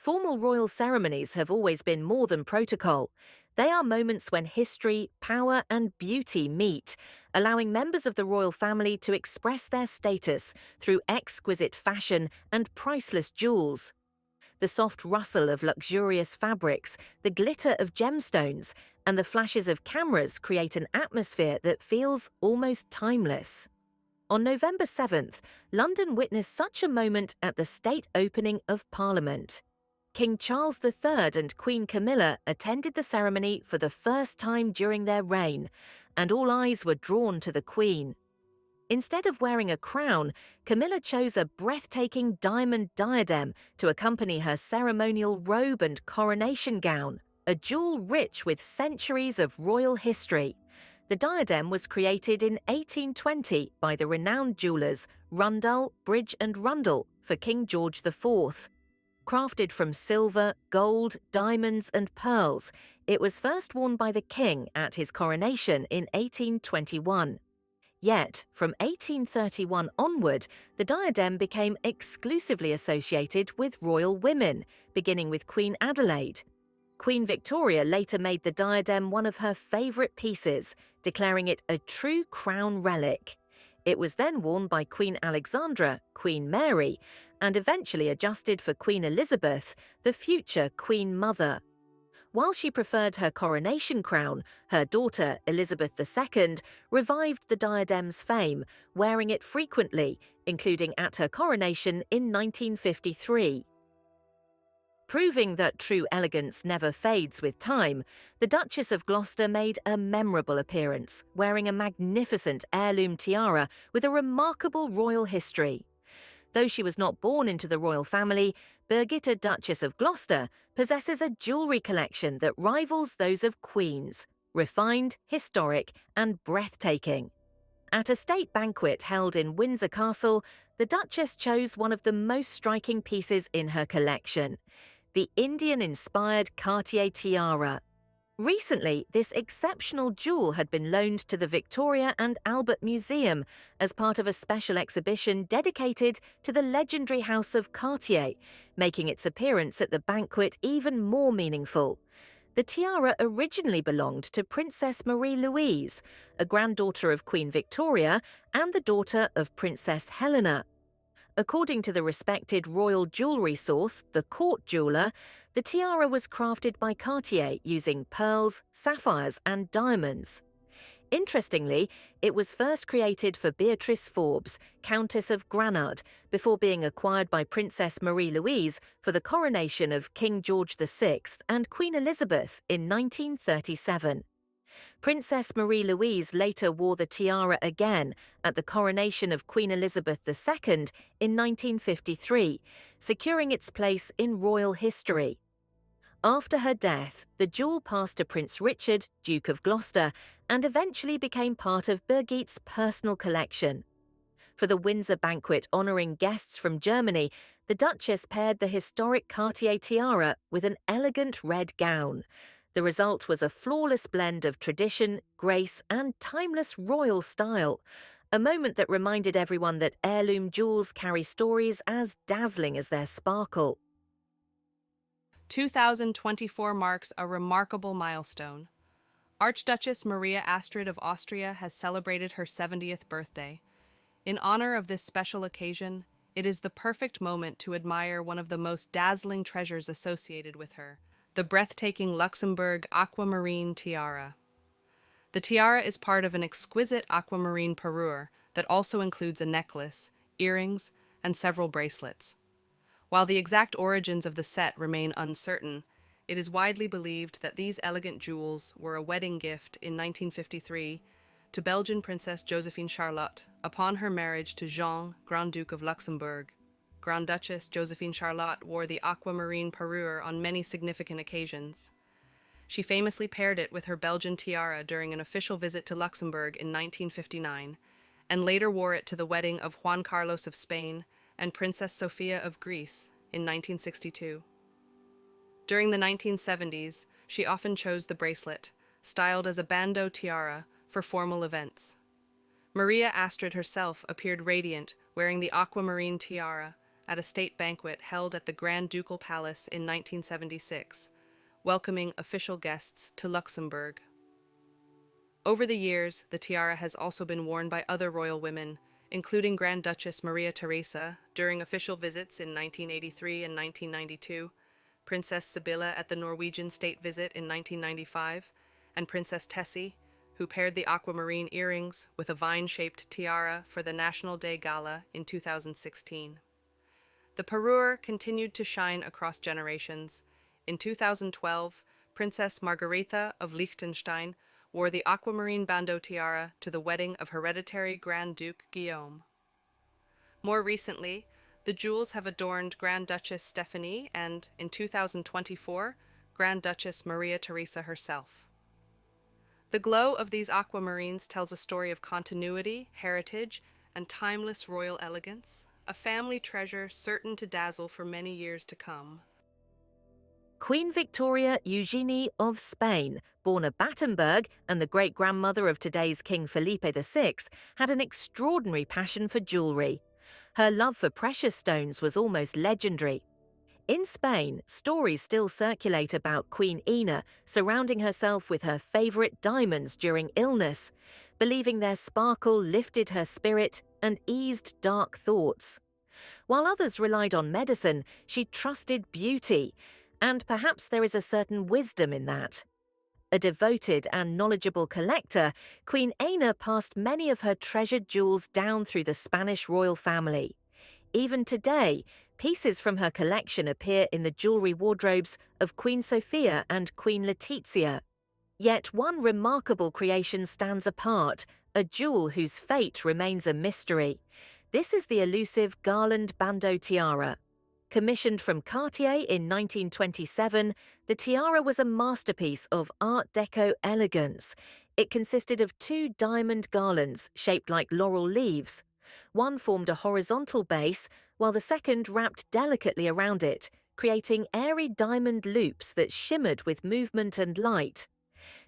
Formal royal ceremonies have always been more than protocol. They are moments when history, power, and beauty meet, allowing members of the royal family to express their status through exquisite fashion and priceless jewels. The soft rustle of luxurious fabrics, the glitter of gemstones, and the flashes of cameras create an atmosphere that feels almost timeless. On November 7th, London witnessed such a moment at the state opening of Parliament. King Charles III and Queen Camilla attended the ceremony for the first time during their reign, and all eyes were drawn to the Queen. Instead of wearing a crown, Camilla chose a breathtaking diamond diadem to accompany her ceremonial robe and coronation gown, a jewel rich with centuries of royal history. The diadem was created in 1820 by the renowned jewellers Rundell, Bridge and Rundell for King George IV. Crafted from silver, gold, diamonds and pearls, it was first worn by the king at his coronation in 1821. Yet, from 1831 onward, the diadem became exclusively associated with royal women, beginning with Queen Adelaide. Queen Victoria later made the diadem one of her favourite pieces, declaring it a true crown relic. It was then worn by Queen Alexandra, Queen Mary, and eventually adjusted for Queen Elizabeth, the future Queen Mother. While she preferred her coronation crown, her daughter, Elizabeth II, revived the diadem's fame, wearing it frequently, including at her coronation in 1953. Proving that true elegance never fades with time, the Duchess of Gloucester made a memorable appearance, wearing a magnificent heirloom tiara with a remarkable royal history. Though she was not born into the royal family, Birgitte, Duchess of Gloucester, possesses a jewellery collection that rivals those of queens, refined, historic, and breathtaking. At a state banquet held in Windsor Castle, the Duchess chose one of the most striking pieces in her collection, the Indian-inspired Cartier tiara. Recently, this exceptional jewel had been loaned to the Victoria and Albert Museum as part of a special exhibition dedicated to the legendary house of Cartier, making its appearance at the banquet even more meaningful. The tiara originally belonged to Princess Marie-Louise, a granddaughter of Queen Victoria and the daughter of Princess Helena. According to the respected royal jewellery source, the Court Jeweller, the tiara was crafted by Cartier using pearls, sapphires and diamonds. Interestingly, it was first created for Beatrice Forbes, Countess of Granard, before being acquired by Princess Marie-Louise for the coronation of King George VI and Queen Elizabeth in 1937. Princess Marie-Louise later wore the tiara again at the coronation of Queen Elizabeth II in 1953, securing its place in royal history. After her death, the jewel passed to Prince Richard, Duke of Gloucester, and eventually became part of Birgitte's personal collection. For the Windsor banquet honouring guests from Germany, the Duchess paired the historic Cartier tiara with an elegant red gown. The result was a flawless blend of tradition, grace, and timeless royal style, a moment that reminded everyone that heirloom jewels carry stories as dazzling as their sparkle. 2024 marks a remarkable milestone. Archduchess Maria Astrid of Austria has celebrated her 70th birthday. In honor of this special occasion, it is the perfect moment to admire one of the most dazzling treasures associated with her, the breathtaking Luxembourg aquamarine tiara. The tiara is part of an exquisite aquamarine parure that also includes a necklace, earrings, and several bracelets. While the exact origins of the set remain uncertain, it is widely believed that these elegant jewels were a wedding gift in 1953 to Belgian Princess Josephine Charlotte upon her marriage to Jean, Grand Duke of Luxembourg. Grand Duchess Josephine Charlotte wore the aquamarine parure on many significant occasions. She famously paired it with her Belgian tiara during an official visit to Luxembourg in 1959, and later wore it to the wedding of Juan Carlos of Spain and Princess Sofia of Greece in 1962. During the 1970s, she often chose the bracelet, styled as a bandeau tiara, for formal events. Maria Astrid herself appeared radiant, wearing the aquamarine tiara, at a state banquet held at the Grand Ducal Palace in 1976, welcoming official guests to Luxembourg. Over the years, the tiara has also been worn by other royal women, including Grand Duchess Maria Theresa during official visits in 1983 and 1992, Princess Sibylla at the Norwegian state visit in 1995, and Princess Tessie, who paired the aquamarine earrings with a vine-shaped tiara for the National Day Gala in 2016. The parure continued to shine across generations. In 2012, Princess Margaretha of Liechtenstein wore the aquamarine bandeau tiara to the wedding of hereditary Grand Duke Guillaume. More recently, the jewels have adorned Grand Duchess Stephanie and, in 2024, Grand Duchess Maria Theresa herself. The glow of these aquamarines tells a story of continuity, heritage, and timeless royal elegance, a family treasure certain to dazzle for many years to come. Queen Victoria Eugenie of Spain, born at Battenberg and the great-grandmother of today's King Felipe VI, had an extraordinary passion for jewellery. Her love for precious stones was almost legendary. In Spain, stories still circulate about Queen Ina surrounding herself with her favourite diamonds during illness, believing their sparkle lifted her spirit and eased dark thoughts. While others relied on medicine, she trusted beauty, and perhaps there is a certain wisdom in that. A devoted and knowledgeable collector, Queen Ina passed many of her treasured jewels down through the Spanish royal family. Even today, pieces from her collection appear in the jewellery wardrobes of Queen Sophia and Queen Letizia. Yet one remarkable creation stands apart, a jewel whose fate remains a mystery. This is the elusive Garland bandeau tiara. Commissioned from Cartier in 1927, the tiara was a masterpiece of Art Deco elegance. It consisted of two diamond garlands shaped like laurel leaves. One formed a horizontal base, while the second wrapped delicately around it, creating airy diamond loops that shimmered with movement and light.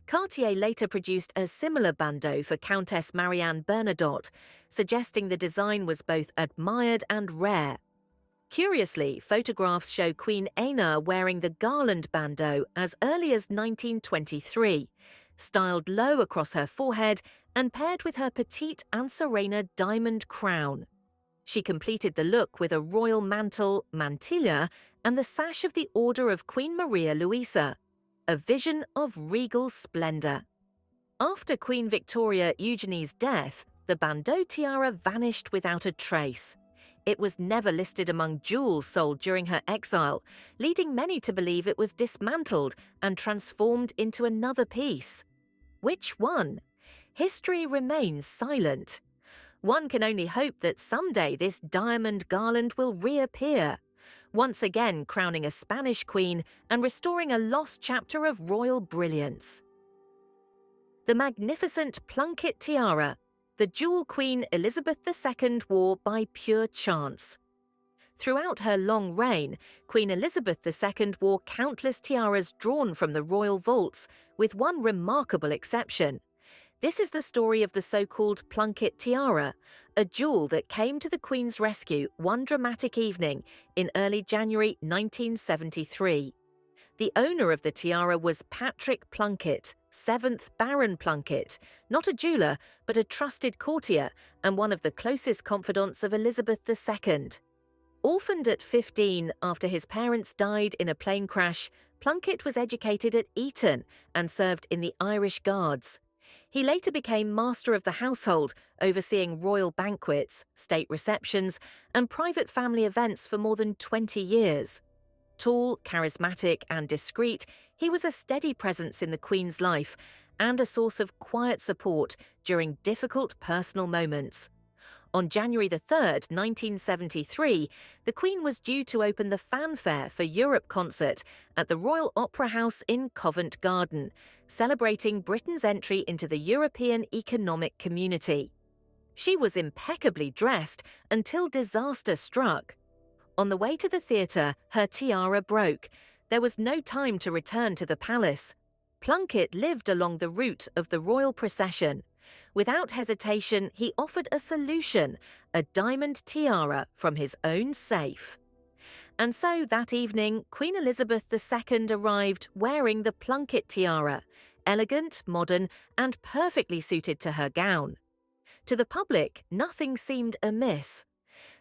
Cartier later produced a similar bandeau for Countess Marianne Bernadotte, suggesting the design was both admired and rare. Curiously, photographs show Queen Ina wearing the Garland bandeau as early as 1923, styled low across her forehead and paired with her petite Anserena diamond crown. She completed the look with a royal mantle, mantilla, and the sash of the Order of Queen Maria Luisa, a vision of regal splendour. After Queen Victoria Eugenie's death, the bandeau tiara vanished without a trace. It was never listed among jewels sold during her exile, leading many to believe it was dismantled and transformed into another piece. Which one? History remains silent. One can only hope that someday this diamond garland will reappear, once again crowning a Spanish queen and restoring a lost chapter of royal brilliance. The magnificent Plunket tiara, the jewel Queen Elizabeth II wore by pure chance. Throughout her long reign, Queen Elizabeth II wore countless tiaras drawn from the royal vaults, with one remarkable exception. This is the story of the so-called Plunket tiara, a jewel that came to the Queen's rescue one dramatic evening in early January 1973. The owner of the tiara was Patrick Plunket, 7th Baron Plunket, not a jeweller but a trusted courtier and one of the closest confidants of Elizabeth II. Orphaned at 15 after his parents died in a plane crash, Plunket was educated at Eton and served in the Irish Guards. He later became master of the household, overseeing royal banquets, state receptions, and private family events for more than 20 years. Tall, charismatic, and discreet, he was a steady presence in the Queen's life and a source of quiet support during difficult personal moments. On January 3, 1973, the Queen was due to open the Fanfare for Europe concert at the Royal Opera House in Covent Garden, celebrating Britain's entry into the European Economic Community. She was impeccably dressed until disaster struck. On the way to the theatre, her tiara broke. There was no time to return to the palace. Plunket lived along the route of the royal procession. Without hesitation, he offered a solution, a diamond tiara from his own safe. And so that evening, Queen Elizabeth II arrived wearing the Plunket tiara, elegant, modern, and perfectly suited to her gown. To the public, nothing seemed amiss.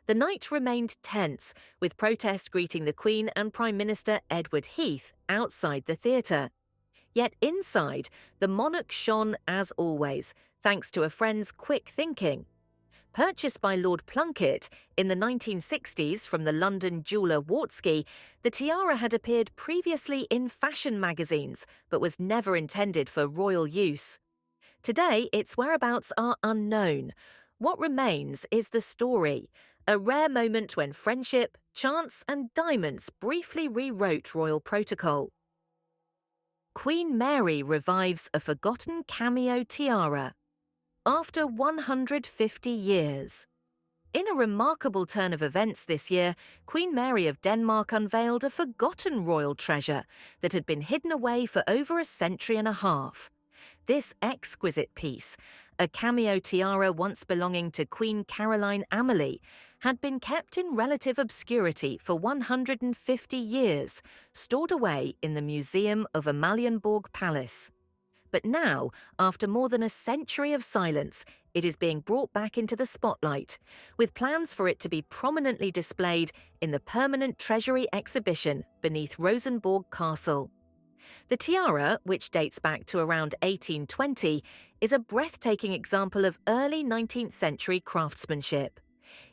The night remained tense, with protests greeting the Queen and Prime Minister Edward Heath outside the theatre. Yet inside, the monarch shone as always, thanks to a friend's quick thinking. Purchased by Lord Plunket in the 1960s from the London jeweller Wartsky, the tiara had appeared previously in fashion magazines but was never intended for royal use. Today, its whereabouts are unknown. What remains is the story, a rare moment when friendship, chance, and diamonds briefly rewrote royal protocol. Queen Mary revives a forgotten cameo tiara. After 150 years. In a remarkable turn of events this year, Queen Mary of Denmark unveiled a forgotten royal treasure that had been hidden away for over a century and a half. This exquisite piece, a cameo tiara once belonging to Queen Caroline Amalie, had been kept in relative obscurity for 150 years, stored away in the Museum of Amalienborg Palace. But now, after more than a century of silence, it is being brought back into the spotlight, with plans for it to be prominently displayed in the permanent Treasury exhibition beneath Rosenborg Castle. The tiara, which dates back to around 1820, is a breathtaking example of early 19th century craftsmanship.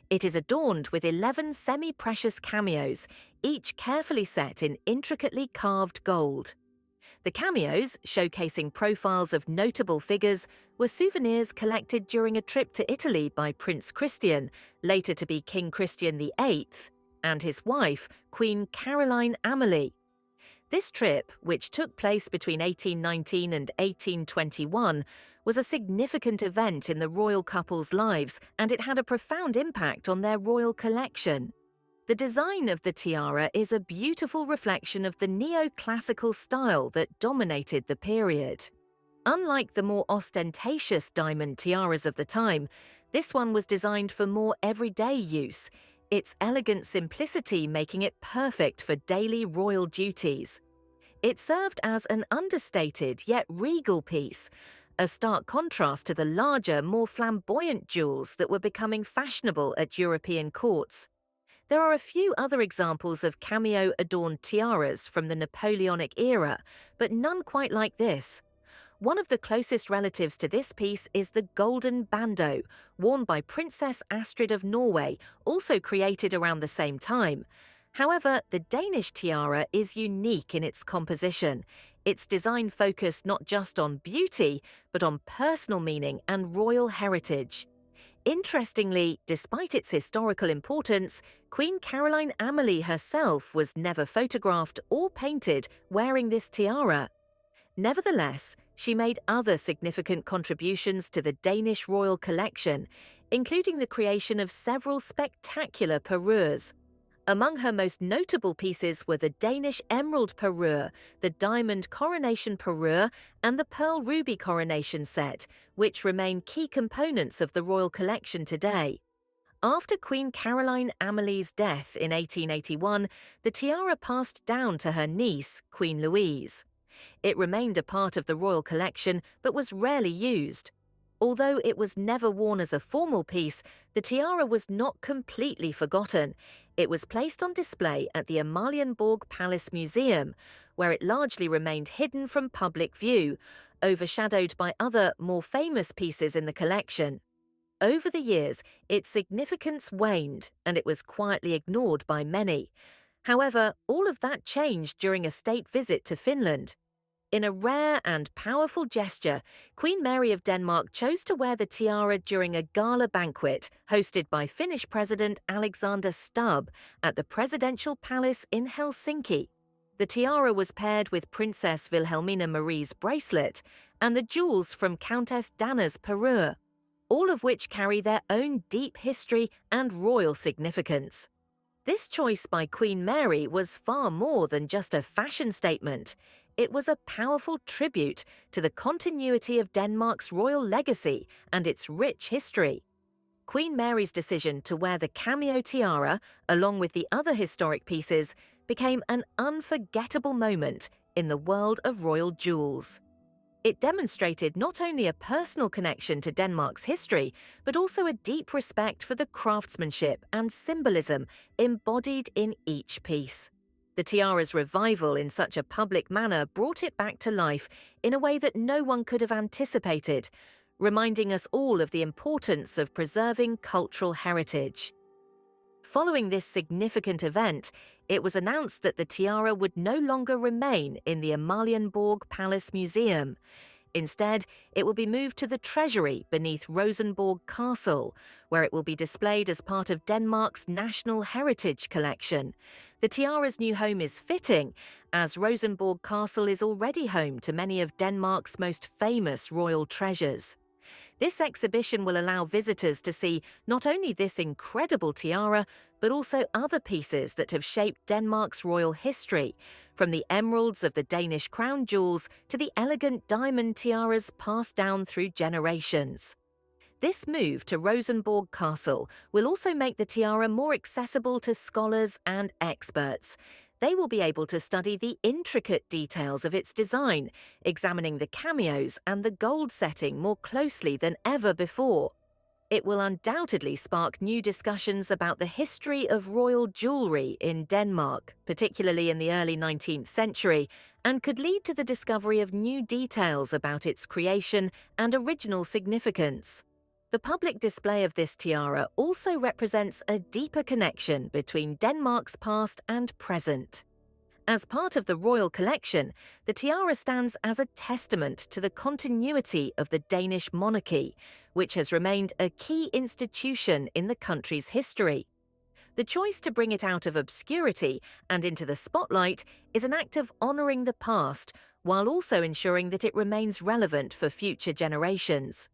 It is adorned with 11 semi-precious cameos, each carefully set in intricately carved gold. The cameos, showcasing profiles of notable figures, were souvenirs collected during a trip to Italy by Prince Christian, later to be King Christian VIII, and his wife, Queen Caroline Amalie. This trip, which took place between 1819 and 1821, was a significant event in the royal couple's lives, and it had a profound impact on their royal collection. The design of the tiara is a beautiful reflection of the neoclassical style that dominated the period. Unlike the more ostentatious diamond tiaras of the time, this one was designed for more everyday use, its elegant simplicity making it perfect for daily royal duties. It served as an understated yet regal piece, a stark contrast to the larger, more flamboyant jewels that were becoming fashionable at European courts. There are a few other examples of cameo-adorned tiaras from the Napoleonic era, but none quite like this. One of the closest relatives to this piece is the golden bandeau, worn by Princess Astrid of Norway, also created around the same time. However, the Danish tiara is unique in its composition. Its design focused not just on beauty, but on personal meaning and royal heritage. Interestingly, despite its historical importance, Queen Caroline Amalie herself was never photographed or painted wearing this tiara. Nevertheless, she made other significant contributions to the Danish royal collection, including the creation of several spectacular parures. Among her most notable pieces were the Danish emerald parure, the diamond coronation parure, and the pearl ruby coronation set, which remain key components of the royal collection today. After Queen Caroline Amalie's death in 1881, the tiara passed down to her niece, Queen Louise. It remained a part of the royal collection but was rarely used. Although it was never worn as a formal piece, the tiara was not completely forgotten. It was placed on display at the Amalienborg Palace Museum, where it largely remained hidden from public view, overshadowed by other, more famous pieces in the collection. Over the years, its significance waned, and it was quietly ignored by many. However, all of that changed during a state visit to Finland. In a rare and powerful gesture, Queen Mary of Denmark chose to wear the tiara during a gala banquet hosted by Finnish President Alexander Stubb at the Presidential Palace in Helsinki. The tiara was paired with Princess Wilhelmina Marie's bracelet and the jewels from Countess Dana's parure, all of which carry their own deep history and royal significance. This choice by Queen Mary was far more than just a fashion statement. it was a powerful tribute to the continuity of Denmark's royal legacy and its rich history. Queen Mary's decision to wear the Cameo tiara, along with the other historic pieces, became an unforgettable moment in the world of royal jewels. It demonstrated not only a personal connection to Denmark's history, but also a deep respect for the craftsmanship and symbolism embodied in each piece. The tiara's revival in such a public manner brought it back to life in a way that no one could have anticipated, reminding us all of the importance of preserving cultural heritage. Following this significant event, it was announced that the tiara would no longer remain in the Amalienborg Palace Museum. Instead, it will be moved to the treasury beneath Rosenborg Castle, where it will be displayed as part of Denmark's National Heritage Collection. The tiara's new home is fitting, as Rosenborg Castle is already home to many of Denmark's most famous royal treasures. This exhibition will allow visitors to see not only this incredible tiara, but also other pieces that have shaped Denmark's royal history, from the emeralds of the Danish crown jewels to the elegant diamond tiaras passed down through generations. This move to Rosenborg Castle will also make the tiara more accessible to scholars and experts. They will be able to study the intricate details of its design, examining the cameos and the gold setting more closely than ever before. It will undoubtedly spark new discussions about the history of royal jewellery in Denmark, particularly in the early 19th century, and could lead to the discovery of new details about its creation and original significance. The public display of this tiara also represents a deeper connection between Denmark's past and present. As part of the royal collection, the tiara stands as a testament to the continuity of the Danish monarchy, which has remained a key institution in the country's history. The choice to bring it out of obscurity and into the spotlight is an act of honouring the past, while also ensuring that it remains relevant for future generations.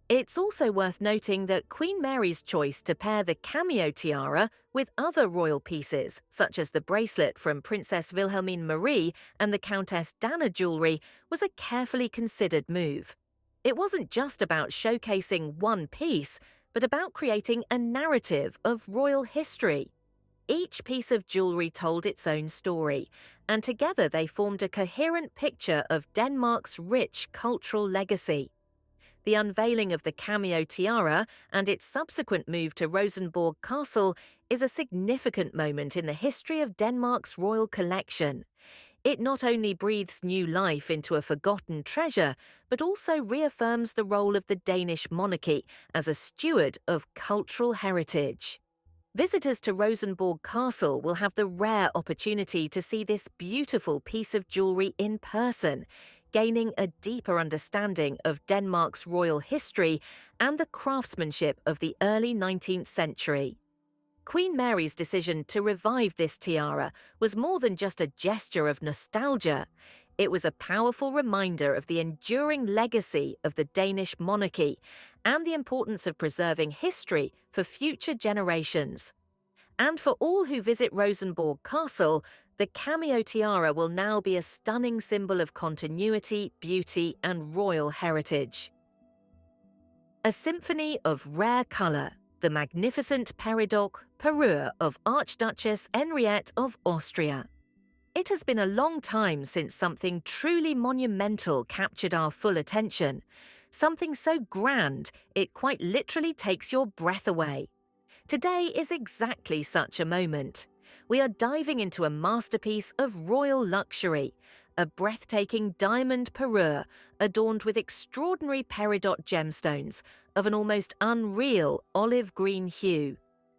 It's also worth noting that Queen Mary's choice to pair the Cameo tiara with other royal pieces, such as the bracelet from Princess Wilhelmine Marie and the Countess Dana jewellery, was a carefully considered move. It wasn't just about showcasing one piece, but about creating a narrative of royal history. Each piece of jewellery told its own story, and together they formed a coherent picture of Denmark's rich cultural legacy. The unveiling of the Cameo tiara and its subsequent move to Rosenborg Castle is a significant moment in the history of Denmark's royal collection. It not only breathes new life into a forgotten treasure, but also reaffirms the role of the Danish monarchy as a steward of cultural heritage. Visitors to Rosenborg Castle will have the rare opportunity to see this beautiful piece of jewellery in person, gaining a deeper understanding of Denmark's royal history and the craftsmanship of the early 19th century. Queen Mary's decision to revive this tiara was more than just a gesture of nostalgia. It was a powerful reminder of the enduring legacy of the Danish monarchy and the importance of preserving history for future generations. And for all who visit Rosenborg Castle, the Cameo tiara will now be a stunning symbol of continuity, beauty, and royal heritage. A symphony of rare colour, the magnificent Peridot parure of Archduchess Henriette of Austria. It has been a long time since something truly monumental captured our full attention, something so grand it quite literally takes your breath away. Today is exactly such a moment. We are diving into a masterpiece of royal luxury, a breathtaking diamond parure adorned with extraordinary peridot gemstones of an almost unreal olive green hue.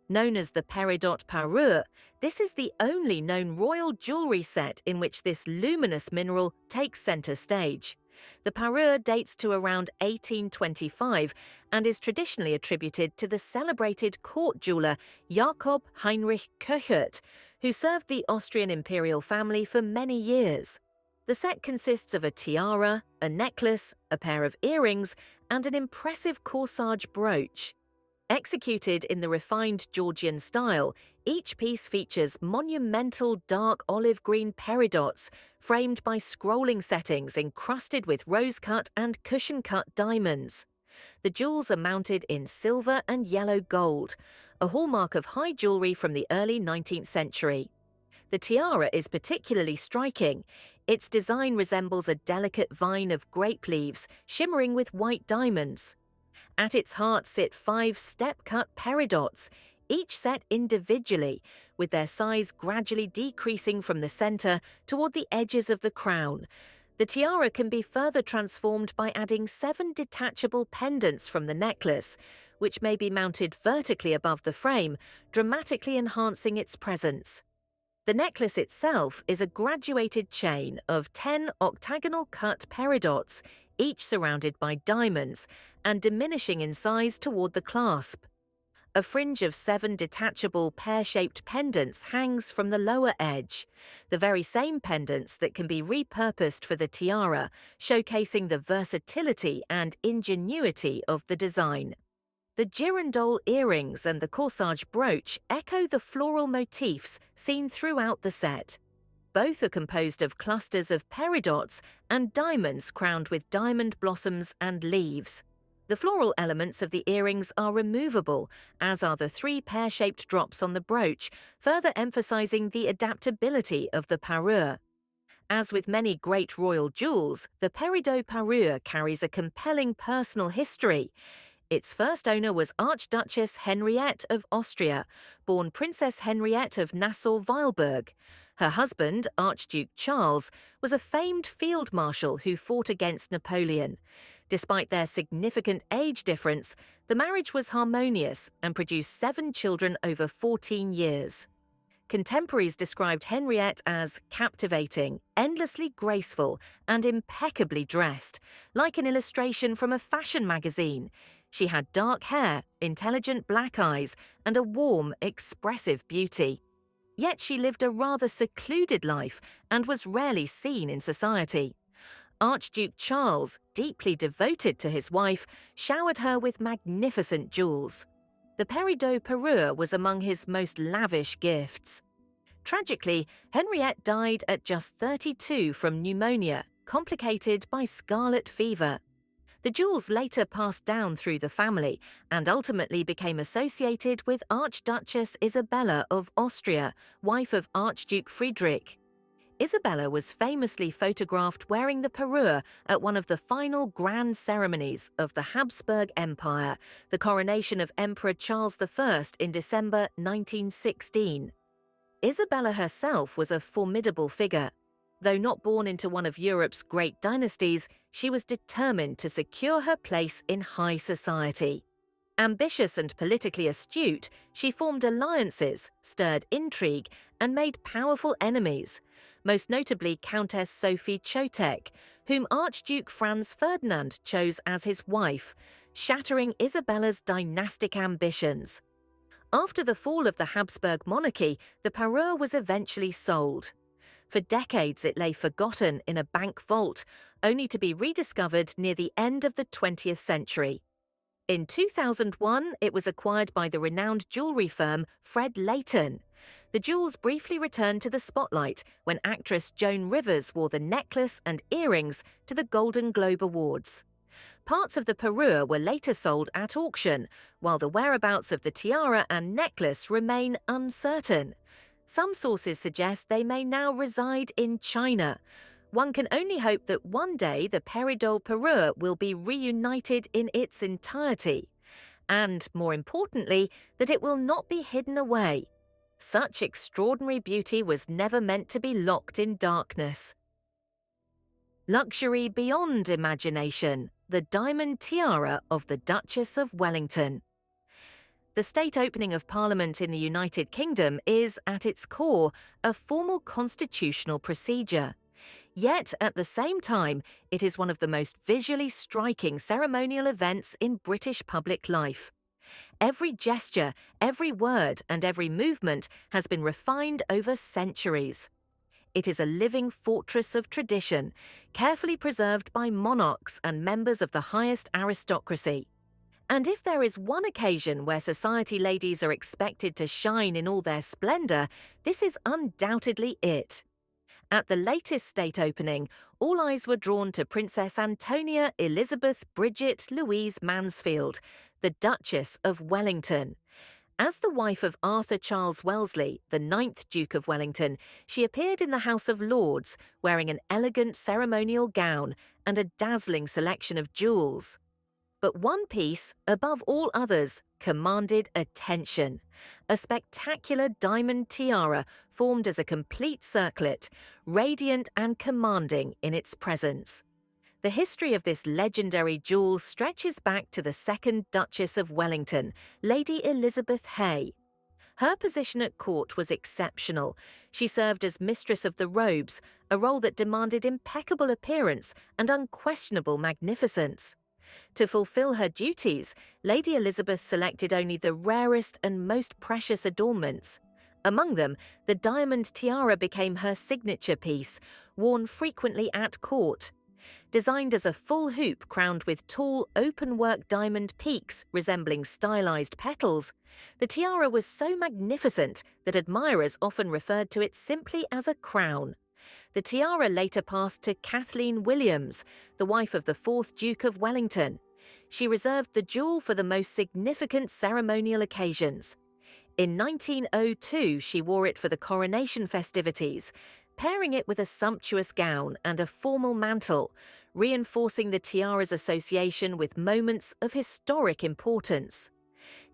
Known as the Peridot parure, this is the only known royal jewellery set in which this luminous mineral takes centre stage. The parure dates to around 1825 and is traditionally attributed to the celebrated court jeweller Jakob Heinrich Köchert, who served the Austrian imperial family for many years. The set consists of a tiara, a necklace, a pair of earrings, and an impressive corsage brooch. Executed in the refined Georgian style, each piece features monumental dark olive green peridots framed by scrolling settings encrusted with rose-cut and cushion-cut diamonds. The jewels are mounted in silver and yellow gold, a hallmark of high jewelry from the early 19th century. The tiara is particularly striking. Its design resembles a delicate vine of grape leaves shimmering with white diamonds. At its heart sit 5 step-cut peridots, each set individually, with their size gradually decreasing from the center toward the edges of the crown. The tiara can be further transformed by adding 7 detachable pendants from the necklace, which may be mounted vertically above the frame, dramatically enhancing its presence. The necklace itself is a graduated chain of 10 octagonal cut peridots, each surrounded by diamonds, and diminishing in size toward the clasp. A fringe of 7 detachable pear-shaped pendants hangs from the lower edge, the very same pendants that can be repurposed for the tiara, showcasing the versatility and ingenuity of the design. The girandole earrings and the corsage brooch echo the floral motifs seen throughout the set. Both are composed of clusters of peridots and diamonds crowned with diamond blossoms and leaves. The floral elements of the earrings are removable, as are the 3 pear-shaped drops on the brooch, further emphasizing the adaptability of the parure. As with many great royal jewels, the Peridot parure carries a compelling personal history. Its first owner was Archduchess Henriette of Austria, born Princess Henriette of Nassau-Weilburg. Her husband, Archduke Charles, was a famed field marshal who fought against Napoleon. Despite their significant age difference, the marriage was harmonious and produced 7 children over 14 years. Contemporaries described Henriette as captivating, endlessly graceful, and impeccably dressed, like an illustration from a fashion magazine. She had dark hair, intelligent black eyes, and a warm, expressive beauty. Yet she lived a rather secluded life and was rarely seen in society. Archduke Charles, deeply devoted to his wife, showered her with magnificent jewels. The Peridot parure was among his most lavish gifts. Tragically, Henriette died at just 32 from pneumonia, complicated by scarlet fever. The jewels later passed down through the family and ultimately became associated with Archduchess Isabella of Austria, wife of Archduke Friedrich. Isabella was famously photographed wearing the parure at one of the final grand ceremonies of the Habsburg Empire, the coronation of Emperor Charles I in December 1916. Isabella herself was a formidable figure. Though not born into one of Europe's great dynasties, she was determined to secure her place in high society. Ambitious and politically astute, she formed alliances, stirred intrigue, and made powerful enemies, most notably Countess Sophie Chotek, whom Archduke Franz Ferdinand chose as his wife, shattering Isabella's dynastic ambitions. After the fall of the Habsburg monarchy, the parure was eventually sold. For decades it lay forgotten in a bank vault, only to be rediscovered near the end of the 20th century. In 2001, it was acquired by the renowned jewelry firm Fred Leighton. The jewels briefly returned to the spotlight when actress Joan Rivers wore the necklace and earrings to the Golden Globe Awards. Parts of the parure were later sold at auction, while the whereabouts of the tiara and necklace remain uncertain. Some sources suggest they may now reside in China. One can only hope that one day the Peridot parure will be reunited in its entirety, and, more importantly, that it will not be hidden away. Such extraordinary beauty was never meant to be locked in darkness. Luxury beyond imagination, the diamond tiara of the Duchess of Wellington. The state opening of Parliament in the United Kingdom is, at its core, a formal constitutional procedure. Yet, at the same time, it is one of the most visually striking ceremonial events in British public life. Every gesture, every word, and every movement has been refined over centuries. It is a living fortress of tradition, carefully preserved by monarchs and members of the highest aristocracy. And if there is one occasion where society ladies are expected to shine in all their splendour, this is undoubtedly it. At the latest state opening, all eyes were drawn to Princess Antonia Elizabeth Bridget Louise Mansfield, the Duchess of Wellington. As the wife of Arthur Charles Wellesley, the 9th Duke of Wellington, she appeared in the House of Lords wearing an elegant ceremonial gown and a dazzling selection of jewels. But one piece, above all others, commanded attention. A spectacular diamond tiara formed as a complete circlet, radiant and commanding in its presence. The history of this legendary jewel stretches back to the second Duchess of Wellington, Lady Elizabeth Hay. Her position at court was exceptional. She served as Mistress of the Robes, a role that demanded impeccable appearance and unquestionable magnificence. To fulfill her duties, Lady Elizabeth selected only the rarest and most precious adornments. Among them, the diamond tiara became her signature piece, worn frequently at court. Designed as a full hoop crowned with tall, open-work diamond peaks resembling stylized petals, the tiara was so magnificent that admirers often referred to it simply as a crown. The tiara later passed to Kathleen Williams, the wife of the 4th Duke of Wellington. She reserved the jewel for the most significant ceremonial occasions. In 1902, she wore it for the coronation festivities, pairing it with a sumptuous gown and a formal mantle, reinforcing the tiara's association with moments of historic importance.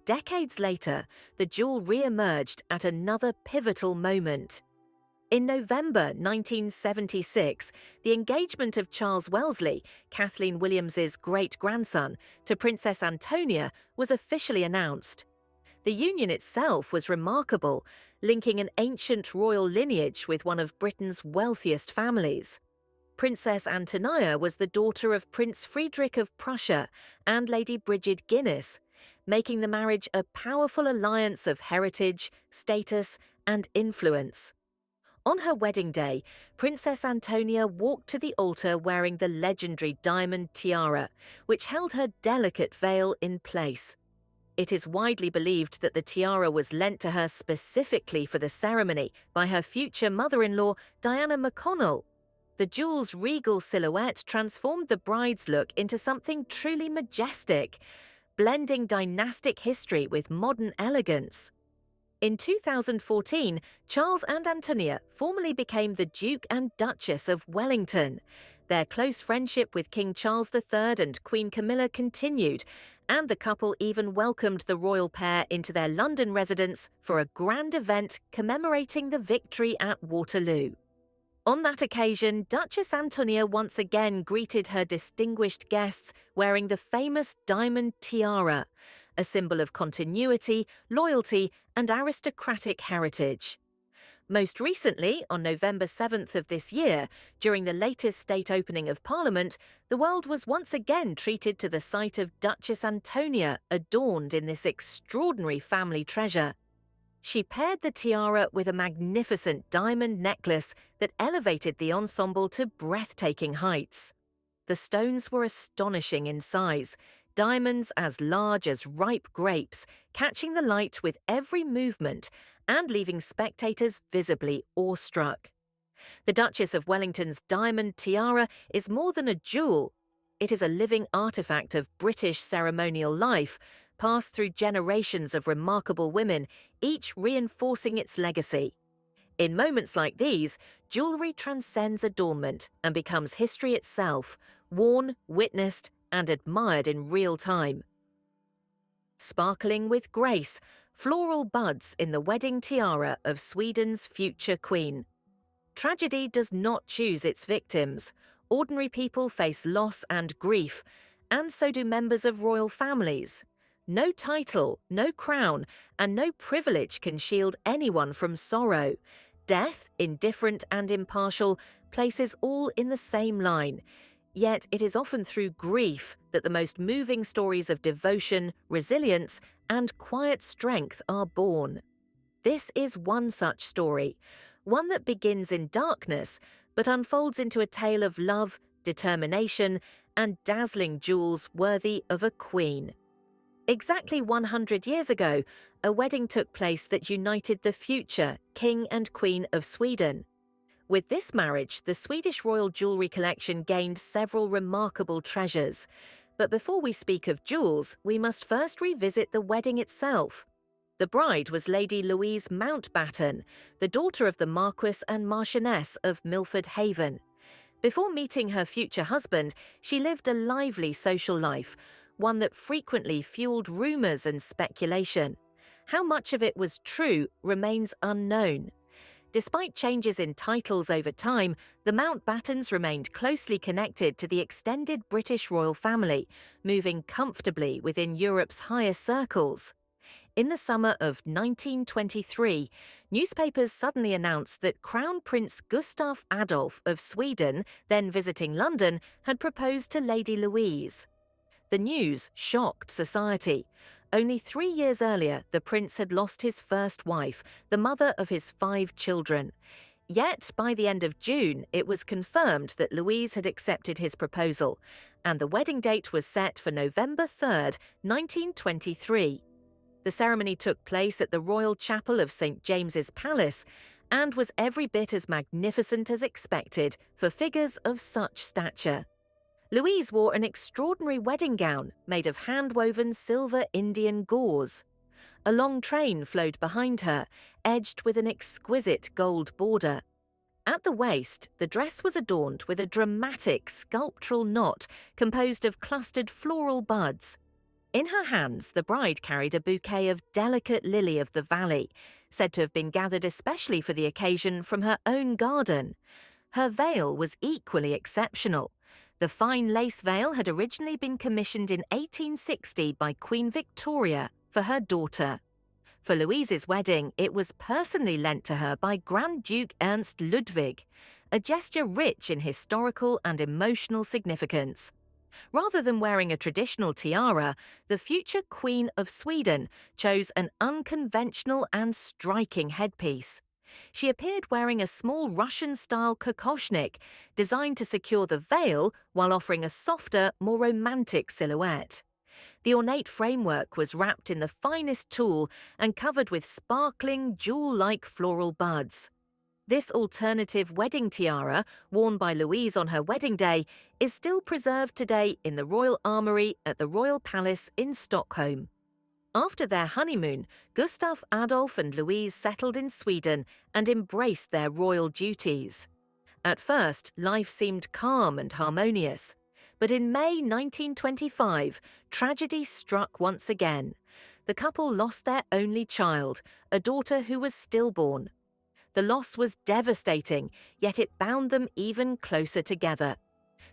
Decades later, the jewel re-emerged at another pivotal moment. In November 1976, the engagement of Charles Wellesley, Kathleen Williams's great-grandson, to Princess Antonia was officially announced. The union itself was remarkable, linking an ancient royal lineage with one of Britain's wealthiest families. Princess Antonia was the daughter of Prince Friedrich of Prussia and Lady Brigid Guinness, making the marriage a powerful alliance of heritage, status, and influence. On her wedding day, Princess Antonia walked to the altar wearing the legendary diamond tiara, which held her delicate veil in place. It is widely believed that the tiara was lent to her specifically for the ceremony by her future mother-in-law, Diana McConnell. The jewel's regal silhouette transformed the bride's look into something truly majestic, blending dynastic history with modern elegance. In 2014, Charles and Antonia formally became the Duke and Duchess of Wellington. Their close friendship with King Charles III and Queen Camilla continued, and the couple even welcomed the royal pair into their London residence for a grand event commemorating the victory at Waterloo. On that occasion, Duchess Antonia once again greeted her distinguished guests wearing the famous diamond tiara, a symbol of continuity, loyalty, and aristocratic heritage. Most recently, on November 7th of this year, during the latest state opening of Parliament, the world was once again treated to the sight of Duchess Antonia adorned in this extraordinary family treasure. She paired the tiara with a magnificent diamond necklace that elevated the ensemble to breathtaking heights. The stones were astonishing in size, diamonds as large as ripe grapes, catching the light with every movement and leaving spectators visibly awestruck. The Duchess of Wellington's diamond tiara is more than a jewel. It is a living artifact of British ceremonial life, passed through generations of remarkable women, each reinforcing its legacy. In moments like these, jewellery transcends adornment and becomes history itself, worn, witnessed, and admired in real time. Sparkling with grace, floral buds in the wedding tiara of Sweden's future queen. Tragedy does not choose its victims. Ordinary people face loss and grief, and so do members of royal families. No title, no crown, and no privilege can shield anyone from sorrow. Death, indifferent and impartial, places all in the same line. Yet it is often through grief that the most moving stories of devotion, resilience, and quiet strength are born. This is one such story, one that begins in darkness but unfolds into a tale of love, determination, and dazzling jewels worthy of a queen. Exactly 100 years ago, a wedding took place that united the future King and Queen of Sweden. With this marriage, the Swedish royal jewellery collection gained several remarkable treasures. But before we speak of jewels, we must first revisit the wedding itself. The bride was Lady Louise Mountbatten, the daughter of the Marquess and Marchioness of Milford Haven. Before meeting her future husband, she lived a lively social life, one that frequently fueled rumours and speculation. How much of it was true remains unknown. Despite changes in titles over time, the Mountbattens remained closely connected to the extended British royal family, moving comfortably within Europe's higher circles. In the summer of 1923, newspapers suddenly announced that Crown Prince Gustaf Adolf of Sweden, then visiting London, had proposed to Lady Louise. The news shocked society. Only 3 years earlier, the prince had lost his first wife, the mother of his 5 children. Yet, by the end of June, it was confirmed that Louise had accepted his proposal, and the wedding date was set for November 3rd, 1923. The ceremony took place at the Royal Chapel of St. James's Palace and was every bit as magnificent as expected for figures of such stature. Louise wore an extraordinary wedding gown made of hand-woven silver Indian gauze. A long train flowed behind her, edged with an exquisite gold border. At the waist, the dress was adorned with a dramatic sculptural knot composed of clustered floral buds. In her hands, the bride carried a bouquet of delicate lily of the valley, said to have been gathered especially for the occasion from her own garden. Her veil was equally exceptional. The fine lace veil had originally been commissioned in 1860 by Queen Victoria for her daughter. For Louise's wedding, it was personally lent to her by Grand Duke Ernst Ludwig, a gesture rich in historical and emotional significance. Rather than wearing a traditional tiara, the future Queen of Sweden chose an unconventional and striking headpiece. She appeared wearing a small Russian-style kokoshnik, designed to secure the veil while offering a softer, more romantic silhouette. The ornate framework was wrapped in the finest tulle and covered with sparkling, jewel-like floral buds. This alternative wedding tiara, worn by Louise on her wedding day, is still preserved today in the Royal Armoury at the Royal Palace in Stockholm. After their honeymoon, Gustaf Adolf and Louise settled in Sweden and embraced their royal duties. At first, life seemed calm and harmonious. But in May 1925, tragedy struck once again. The couple lost their only child, a daughter who was stillborn. The loss was devastating, yet it bound them even closer together.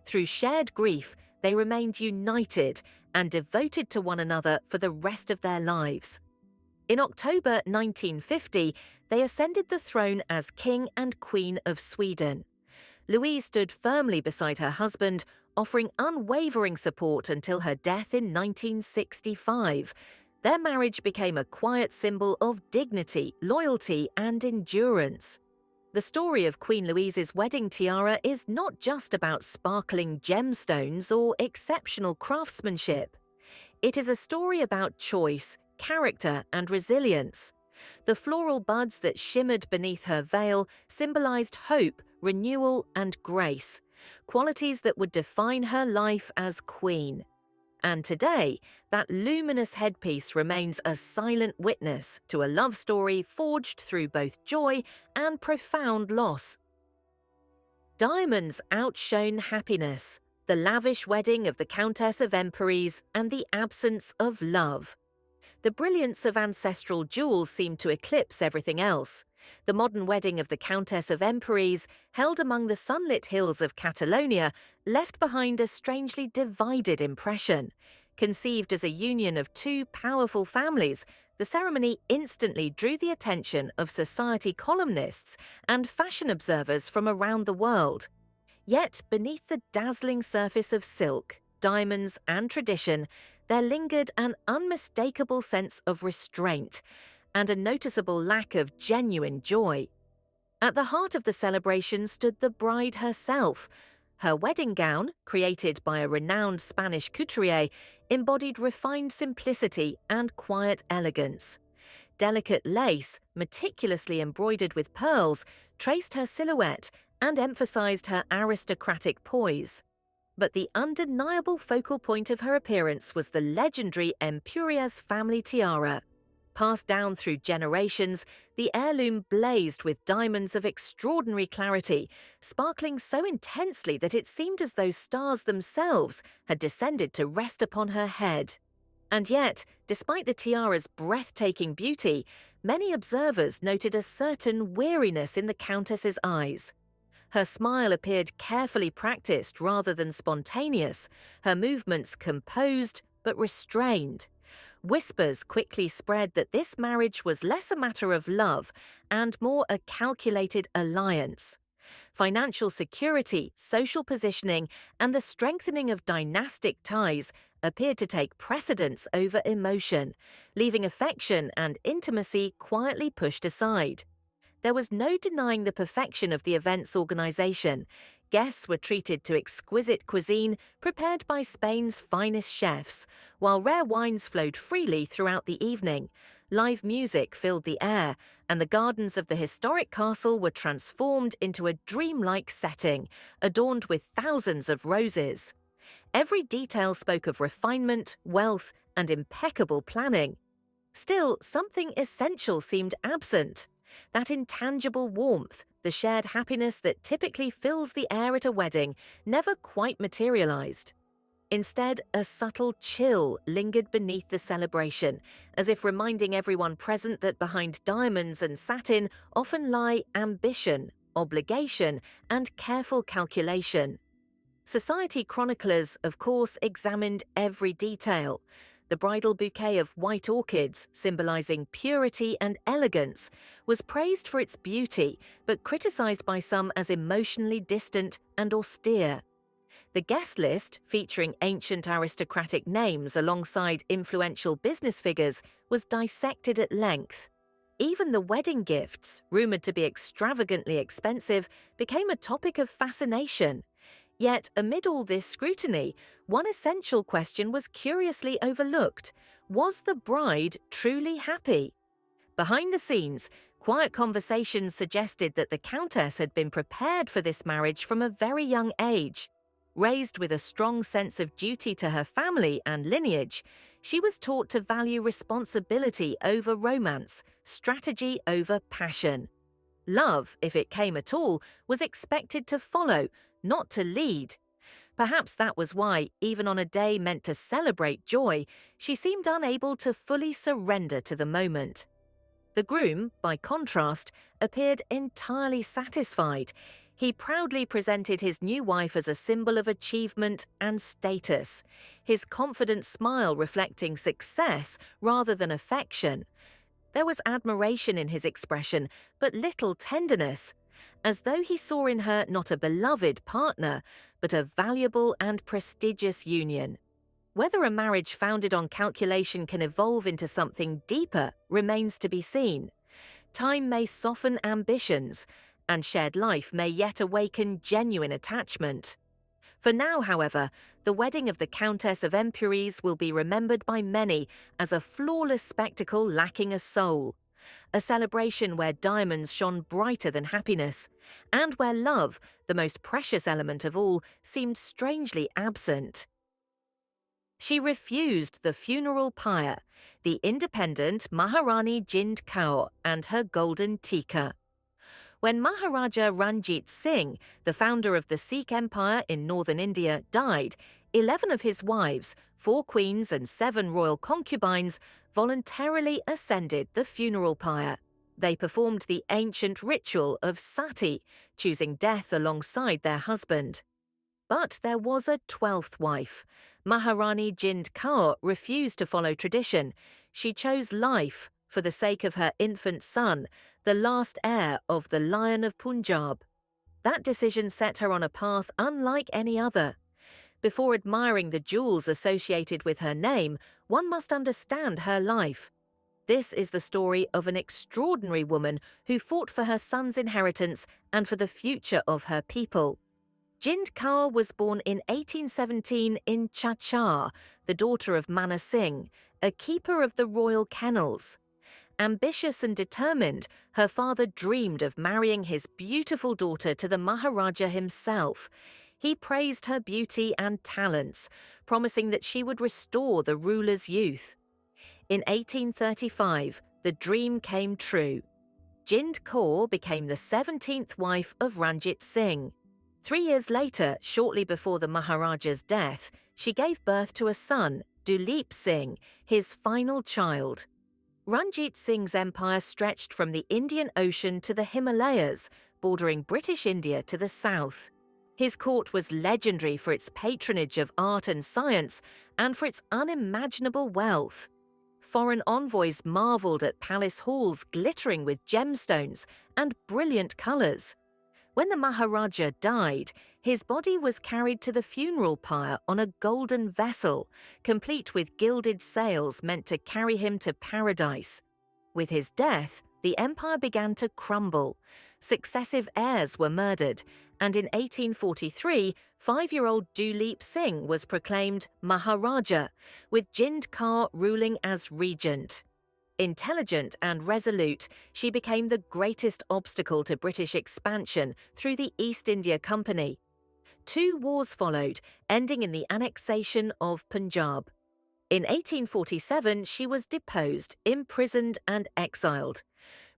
Through shared grief, they remained united and devoted to one another for the rest of their lives. In October 1950, they ascended the throne as King and Queen of Sweden. Louise stood firmly beside her husband, offering unwavering support until her death in 1965. Their marriage became a quiet symbol of dignity, loyalty, and endurance. The story of Queen Louise's wedding tiara is not just about sparkling gemstones or exceptional craftsmanship. It is a story about choice, character, and resilience. The floral buds that shimmered beneath her veil symbolized hope, renewal, and grace, qualities that would define her life as queen. And today, that luminous headpiece remains a silent witness to a love story forged through both joy and profound loss. Diamonds outshone happiness, the lavish wedding of the Countess of Emperies, and the absence of love. The brilliance of ancestral jewels seemed to eclipse everything else. The modern wedding of the Countess of Emperies, held among the sunlit hills of Catalonia, left behind a strangely divided impression. Conceived as a union of two powerful families, the ceremony instantly drew the attention of society columnists and fashion observers from around the world. Yet, beneath the dazzling surface of silk, diamonds, and tradition, there lingered an unmistakable sense of restraint and a noticeable lack of genuine joy. At the heart of the celebration stood the bride herself, Her wedding gown, created by a renowned Spanish couturier, embodied refined simplicity and quiet elegance. Delicate lace, meticulously embroidered with pearls, traced her silhouette and emphasized her aristocratic poise. But the undeniable focal point of her appearance was the legendary Empúries family tiara. Passed down through generations, the heirloom blazed with diamonds of extraordinary clarity, sparkling so intensely that it seemed as though stars themselves had descended to rest upon her head. And yet, despite the tiara's breathtaking beauty, many observers noted a certain weariness in the Countess's eyes. Her smile appeared carefully practiced rather than spontaneous, her movements composed but restrained. Whispers quickly spread that this marriage was less a matter of love and more a calculated alliance. Financial security, social positioning, and the strengthening of dynastic ties appeared to take precedence over emotion, leaving affection and intimacy quietly pushed aside. There was no denying the perfection of the event's organization. Guests were treated to exquisite cuisine prepared by Spain's finest chefs, while rare wines flowed freely throughout the evening. Live music filled the air, and the gardens of the historic castle were transformed into a dreamlike setting, adorned with thousands of roses. Every detail spoke of refinement, wealth, and impeccable planning. Still, something essential seemed absent. That intangible warmth, the shared happiness that typically fills the air at a wedding, never quite materialized. Instead, a subtle chill lingered beneath the celebration, as if reminding everyone present that behind diamonds and satin often lie ambition, obligation, and careful calculation. Society chroniclers, of course, examined every detail. The bridal bouquet of white orchids, symbolizing purity and elegance, was praised for its beauty, but criticized by some as emotionally distant and austere. The guest list, featuring ancient aristocratic names alongside influential business figures, was dissected at length. Even the wedding gifts, rumored to be extravagantly expensive, became a topic of fascination. Yet, amid all this scrutiny, one essential question was curiously overlooked. Was the bride truly happy? Behind the scenes, quiet conversations suggested that the Countess had been prepared for this marriage from a very young age. Raised with a strong sense of duty to her family and lineage, she was taught to value responsibility over romance, strategy over passion. Love, if it came at all, was expected to follow, not to lead. Perhaps that was why, even on a day meant to celebrate joy, she seemed unable to fully surrender to the moment. The groom, by contrast, appeared entirely satisfied. He proudly presented his new wife as a symbol of achievement and status, his confident smile reflecting success rather than affection. There was admiration in his expression, but little tenderness, as though he saw in her not a beloved partner, but a valuable and prestigious union. Whether a marriage founded on calculation can evolve into something deeper remains to be seen. Time may soften ambitions, and shared life may yet awaken genuine attachment. For now, however, the wedding of the Countess of Empúries will be remembered by many as a flawless spectacle lacking a soul. A celebration where diamonds shone brighter than happiness, and where love, the most precious element of all, seemed strangely absent. She refused the funeral pyre, the independent Maharani Jind Kaur and her golden tikka. When Maharaja Ranjit Singh, the founder of the Sikh Empire in northern India, died, 11 of his wives, 4 queens and 7 royal concubines, voluntarily ascended the funeral pyre. They performed the ancient ritual of sati, choosing death alongside their husband. But there was a 12th wife. Maharani Jind Kaur refused to follow tradition. She chose life for the sake of her infant son, the last heir of the Lion of Punjab. That decision set her on a path unlike any other. Before admiring the jewels associated with her name, one must understand her life. This is the story of an extraordinary woman who fought for her son's inheritance and for the future of her people. Jind Kaur was born in 1817 in Chachar, the daughter of Mana Singh, a keeper of the royal kennels. Ambitious and determined, her father dreamed of marrying his beautiful daughter to the Maharaja himself. He praised her beauty and talents, promising that she would restore the ruler's youth. In 1835, the dream came true. Jind Kaur became the 17th wife of Ranjit Singh. 3 years later, shortly before the Maharaja's death, she gave birth to a son, Duleep Singh, his final child. Ranjit Singh's empire stretched from the Indian Ocean to the Himalayas, bordering British India to the south. His court was legendary for its patronage of art and science and for its unimaginable wealth. Foreign envoys marveled at palace halls glittering with gemstones and brilliant colors. When the Maharaja died, his body was carried to the funeral pyre on a golden vessel, complete with gilded sails meant to carry him to paradise. With his death, the empire began to crumble. Successive heirs were murdered, and in 1843, 5-year-old Duleep Singh was proclaimed Maharaja, with Jind Kaur ruling as regent. Intelligent and resolute, she became the greatest obstacle to British expansion through the East India Company. 2 wars followed, ending in the annexation of Punjab. In 1847, she was deposed, imprisoned and exiled.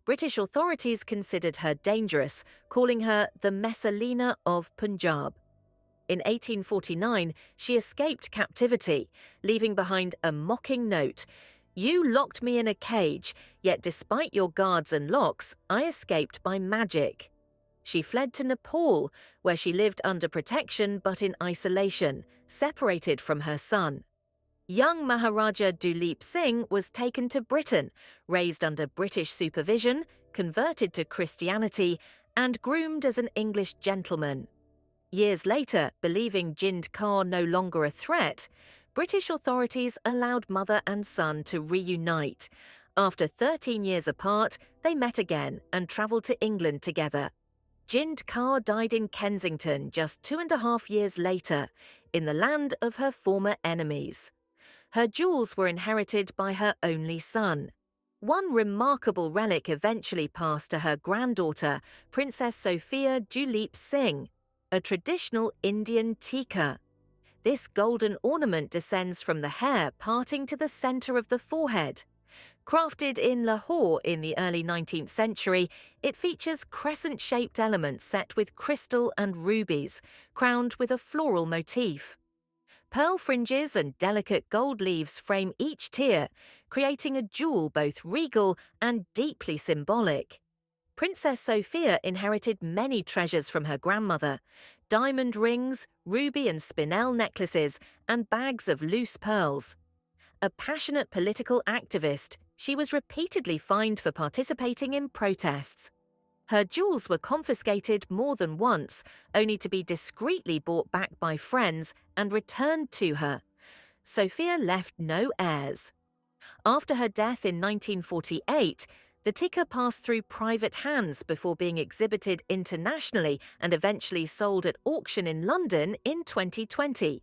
British authorities considered her dangerous, calling her the Messalina of Punjab. In 1849, she escaped captivity, leaving behind a mocking note: "You locked me in a cage, yet despite your guards and locks, I escaped by magic." She fled to Nepal, where she lived under protection but in isolation, separated from her son. Young Maharaja Duleep Singh was taken to Britain, raised under British supervision, converted to Christianity, and groomed as an English gentleman. Years later, believing Jind Kaur no longer a threat, British authorities allowed mother and son to reunite. After 13 years apart, they met again and travelled to England together. Jind Kaur died in Kensington just 2.5 years later, in the land of her former enemies. Her jewels were inherited by her only son. One remarkable relic eventually passed to her granddaughter, Princess Sophia Duleep Singh, a traditional Indian tika. This golden ornament descends from the hair parting to the centre of the forehead. Crafted in Lahore in the early 19th century, it features crescent-shaped elements set with crystal and rubies, crowned with a floral motif. Pearl fringes and delicate gold leaves frame each tier, creating a jewel both regal and deeply symbolic. Princess Sophia inherited many treasures from her grandmother: diamond rings, ruby and spinel necklaces, and bags of loose pearls. A passionate political activist, she was repeatedly fined for participating in protests. Her jewels were confiscated more than once, only to be discreetly bought back by friends and returned to her. Sophia left no heirs. After her death in 1948, the tika passed through private hands before being exhibited internationally and eventually sold at auction in London in 2020.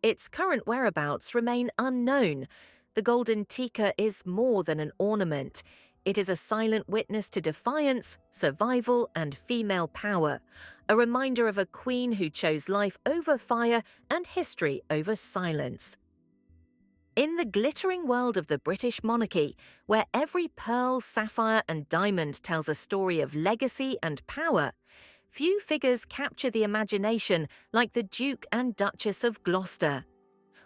Its current whereabouts remain unknown. The golden tika is more than an ornament. It is a silent witness to defiance, survival, and female power, a reminder of a queen who chose life over fire and history over silence. In the glittering world of the British monarchy, where every pearl, sapphire, and diamond tells a story of legacy and power, few figures capture the imagination like the Duke and Duchess of Gloucester.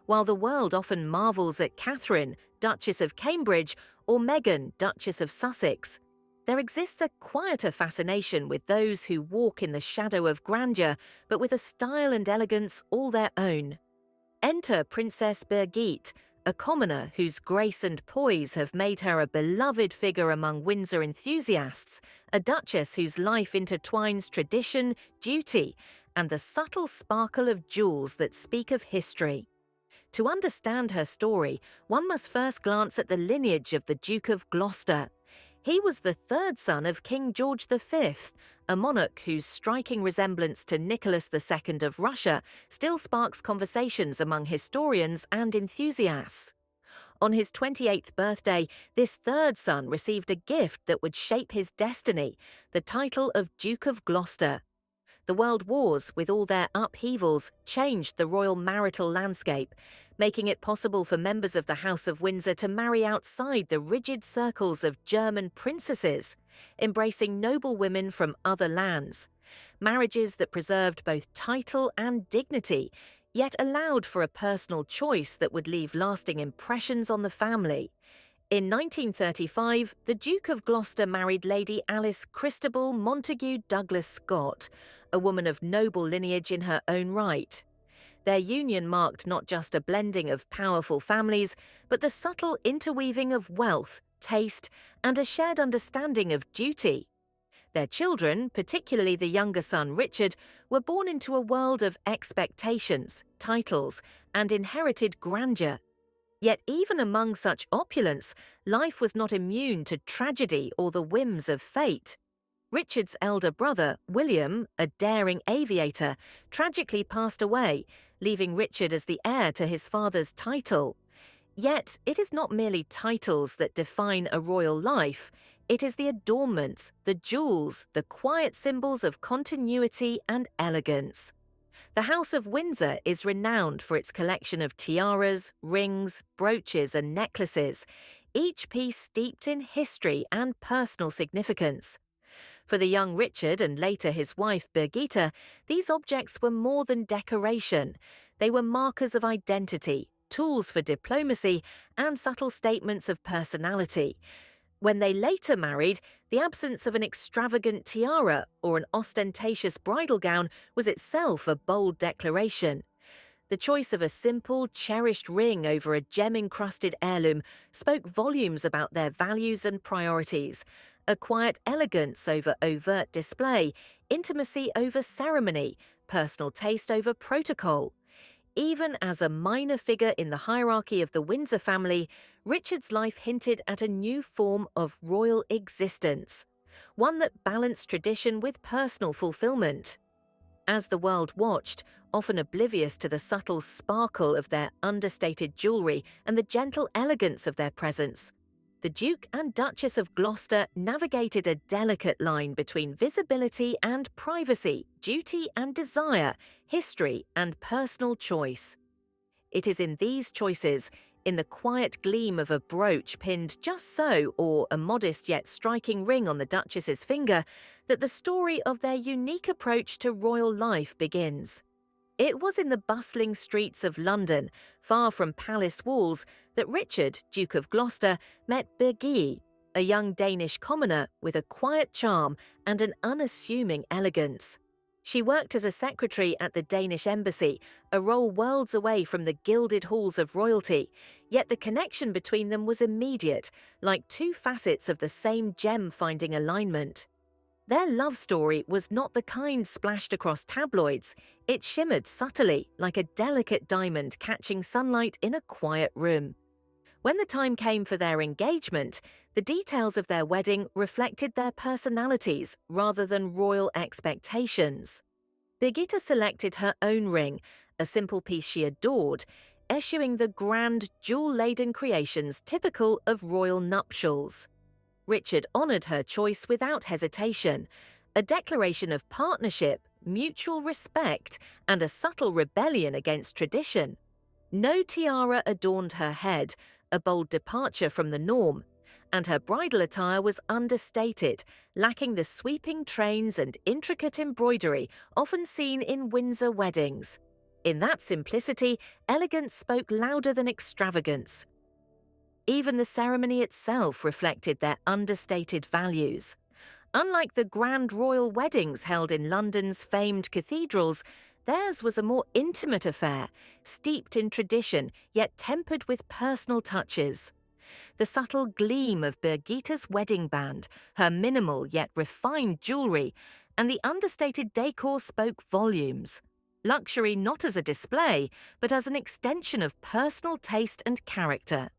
While the world often marvels at Catherine, Duchess of Cambridge, or Meghan, Duchess of Sussex, there exists a quieter fascination with those who walk in the shadow of grandeur, but with a style and elegance all their own. Enter Princess Birgitte, a commoner whose grace and poise have made her a beloved figure among Windsor enthusiasts, a duchess whose life intertwines tradition, duty, and the subtle sparkle of jewels that speak of history. To understand her story, one must first glance at the lineage of the Duke of Gloucester. He was the third son of King George V, a monarch whose striking resemblance to Nicholas II of Russia still sparks conversations among historians and enthusiasts. On his 28th birthday, this third son received a gift that would shape his destiny, the title of Duke of Gloucester. The world wars, with all their upheavals, changed the royal marital landscape, making it possible for members of the House of Windsor to marry outside the rigid circles of German princesses, embracing noble women from other lands. Marriages that preserved both title and dignity, yet allowed for a personal choice that would leave lasting impressions on the family. In 1935, the Duke of Gloucester married Lady Alice Christabel Montague Douglas Scott, a woman of noble lineage in her own right. Their union marked not just a blending of powerful families, but the subtle interweaving of wealth, taste, and a shared understanding of duty. Their children, particularly the younger son Richard, were born into a world of expectations, titles, and inherited grandeur. Yet even among such opulence, life was not immune to tragedy or the whims of fate. Richard's elder brother, William, a daring aviator, tragically passed away, leaving Richard as the heir to his father's title. Yet it is not merely titles that define a royal life. It is the adornments, the jewels, the quiet symbols of continuity and elegance. The House of Windsor is renowned for its collection of tiaras, rings, brooches, and necklaces, each piece steeped in history and personal significance. For the young Richard and later his wife Birgitte, these objects were more than decoration. They were markers of identity, tools for diplomacy, and subtle statements of personality. When they later married, the absence of an extravagant tiara or an ostentatious bridal gown was itself a bold declaration. The choice of a simple, cherished ring over a gem-encrusted heirloom spoke volumes about their values and priorities. A quiet elegance over overt display, intimacy over ceremony, personal taste over protocol. Even as a minor figure in the hierarchy of the Windsor family, Richard's life hinted at a new form of royal existence, one that balanced tradition with personal fulfillment. As the world watched, often oblivious to the subtle sparkle of their understated jewellery and the gentle elegance of their presence, the Duke and Duchess of Gloucester navigated a delicate line between visibility and privacy, duty and desire, history and personal choice. It is in these choices, in the quiet gleam of a brooch pinned just so or a modest yet striking ring on the Duchess's finger, that the story of their unique approach to royal life begins. It was in the bustling streets of London, far from palace walls, that Richard, Duke of Gloucester, met Birgitte, a young Danish commoner with a quiet charm and an unassuming elegance. She worked as a secretary at the Danish embassy, a role worlds away from the gilded halls of royalty, yet the connection between them was immediate, like two facets of the same gem-finding alignment. Their love story was not the kind splashed across tabloids. It shimmered subtly, like a delicate diamond catching sunlight in a quiet room. When the time came for their engagement, the details of their wedding reflected their personalities rather than royal expectations. Birgitte selected her own ring, a simple piece she adored, eschewing the grand, jewel-laden creations typical of royal nuptials. Richard honoured her choice without hesitation, a declaration of partnership, mutual respect, and a subtle rebellion against tradition. No tiara adorned her head, a bold departure from the norm, and her bridal attire was understated, lacking the sweeping trains and intricate embroidery often seen in Windsor weddings. In that simplicity, elegance spoke louder than extravagance. Even the ceremony itself reflected their understated values. Unlike the grand royal weddings held in London's famed cathedrals, theirs was a more intimate affair, steeped in tradition yet tempered with personal touches. The subtle gleam of Birgitte's wedding band, her minimal yet refined jewellery, and the understated decor spoke volumes. Luxury not as a display, but as an extension of personal taste and character.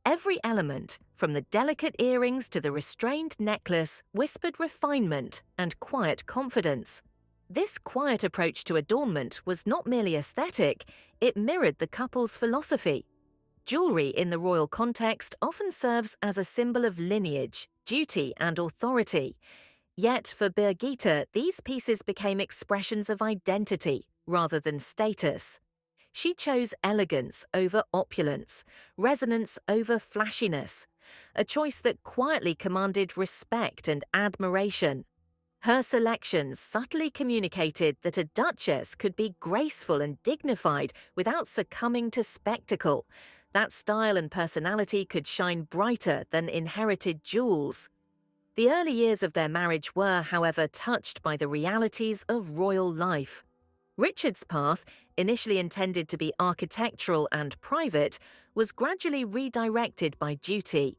Every element, from the delicate earrings to the restrained necklace, whispered refinement and quiet confidence. This quiet approach to adornment was not merely aesthetic, it mirrored the couple's philosophy. Jewelry in the royal context often serves as a symbol of lineage, duty, and authority. Yet for Birgitte, these pieces became expressions of identity rather than status. She chose elegance over opulence, resonance over flashiness, a choice that quietly commanded respect and admiration. Her selections subtly communicated that a duchess could be graceful and dignified without succumbing to spectacle, that style and personality could shine brighter than inherited jewels. The early years of their marriage were, however, touched by the realities of royal life. Richard's path, initially intended to be architectural and private, was gradually redirected by duty.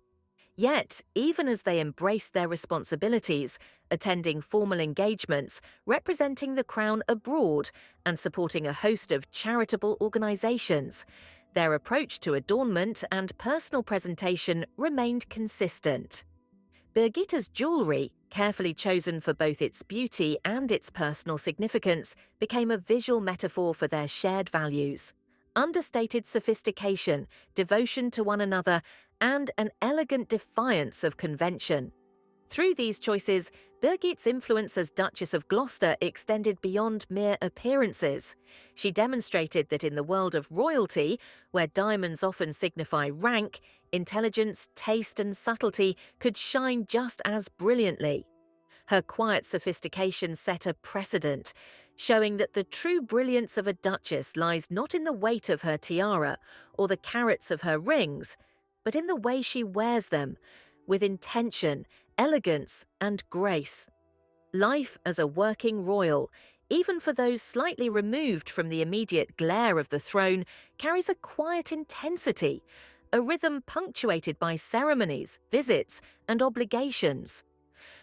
Yet, even as they embraced their responsibilities, attending formal engagements, representing the crown abroad, and supporting a host of charitable organizations, their approach to adornment and personal presentation remained consistent. Birgitte's jewelry, carefully chosen for both its beauty and its personal significance, became a visual metaphor for their shared values. Understated sophistication, devotion to one another, and an elegant defiance of convention. Through these choices, Birgitte's influence as Duchess of Gloucester extended beyond mere appearances. She demonstrated that in the world of royalty, where diamonds often signify rank, intelligence, taste, and subtlety could shine just as brilliantly. Her quiet sophistication set a precedent, showing that the true brilliance of a duchess lies not in the weight of her tiara or the carats of her rings, but in the way she wears them, with intention, elegance, and grace. Life as a working royal, even for those slightly removed from the immediate glare of the throne, carries a quiet intensity, a rhythm punctuated by ceremonies, visits, and obligations.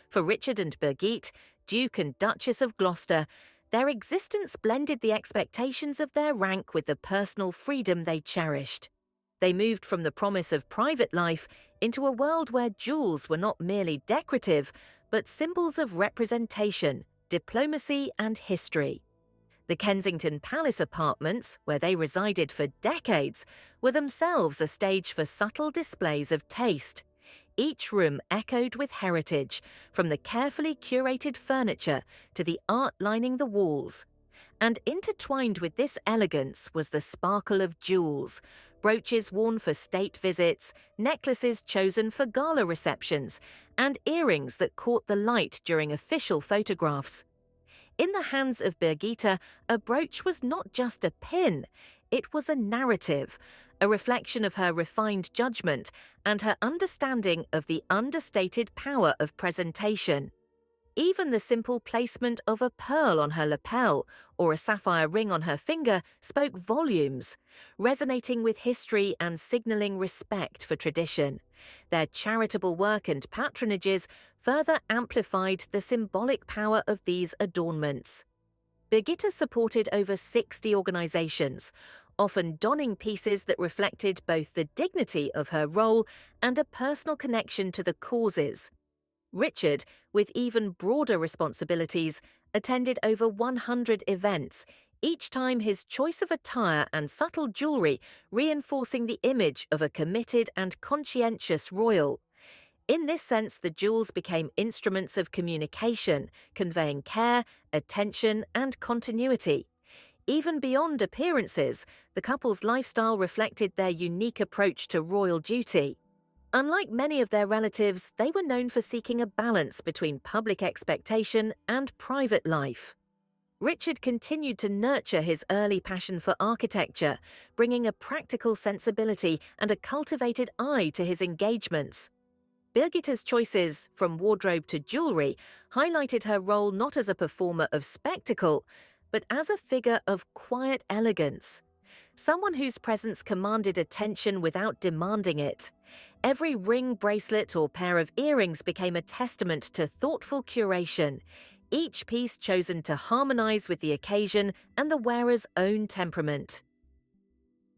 For Richard and Birgitte, Duke and Duchess of Gloucester, their existence blended the expectations of their rank with the personal freedom they cherished. They moved from the promise of private life into a world where jewels were not merely decorative, but symbols of representation, diplomacy, and history. The Kensington Palace apartments, where they resided for decades, were themselves a stage for subtle displays of taste. Each room echoed with heritage, from the carefully curated furniture to the art lining the walls. And intertwined with this elegance was the sparkle of jewels, brooches worn for state visits, necklaces chosen for gala receptions, and earrings that caught the light during official photographs. In the hands of Birgitte, a brooch was not just a pin, it was a narrative, a reflection of her refined judgment and her understanding of the understated power of presentation. Even the simple placement of a pearl on her lapel or a sapphire ring on her finger spoke volumes, resonating with history and signalling respect for tradition. Their charitable work and patronages further amplified the symbolic power of these adornments. Birgitte supported over 60 organizations, often donning pieces that reflected both the dignity of her role and a personal connection to the causes. Richard, with even broader responsibilities, attended over 100 events, each time his choice of attire and subtle jewelry reinforcing the image of a committed and conscientious royal. In this sense, the jewels became instruments of communication, conveying care, attention, and continuity. Even beyond appearances, the couple's lifestyle reflected their unique approach to royal duty. Unlike many of their relatives, they were known for seeking a balance between public expectation and private life. Richard continued to nurture his early passion for architecture, bringing a practical sensibility and a cultivated eye to his engagements. Birgitte's choices, from wardrobe to jewelry, highlighted her role not as a performer of spectacle, but as a figure of quiet elegance. Someone whose presence commanded attention without demanding it. Every ring, bracelet, or pair of earrings became a testament to thoughtful curation, each piece chosen to harmonize with the occasion and the wearer's own temperament.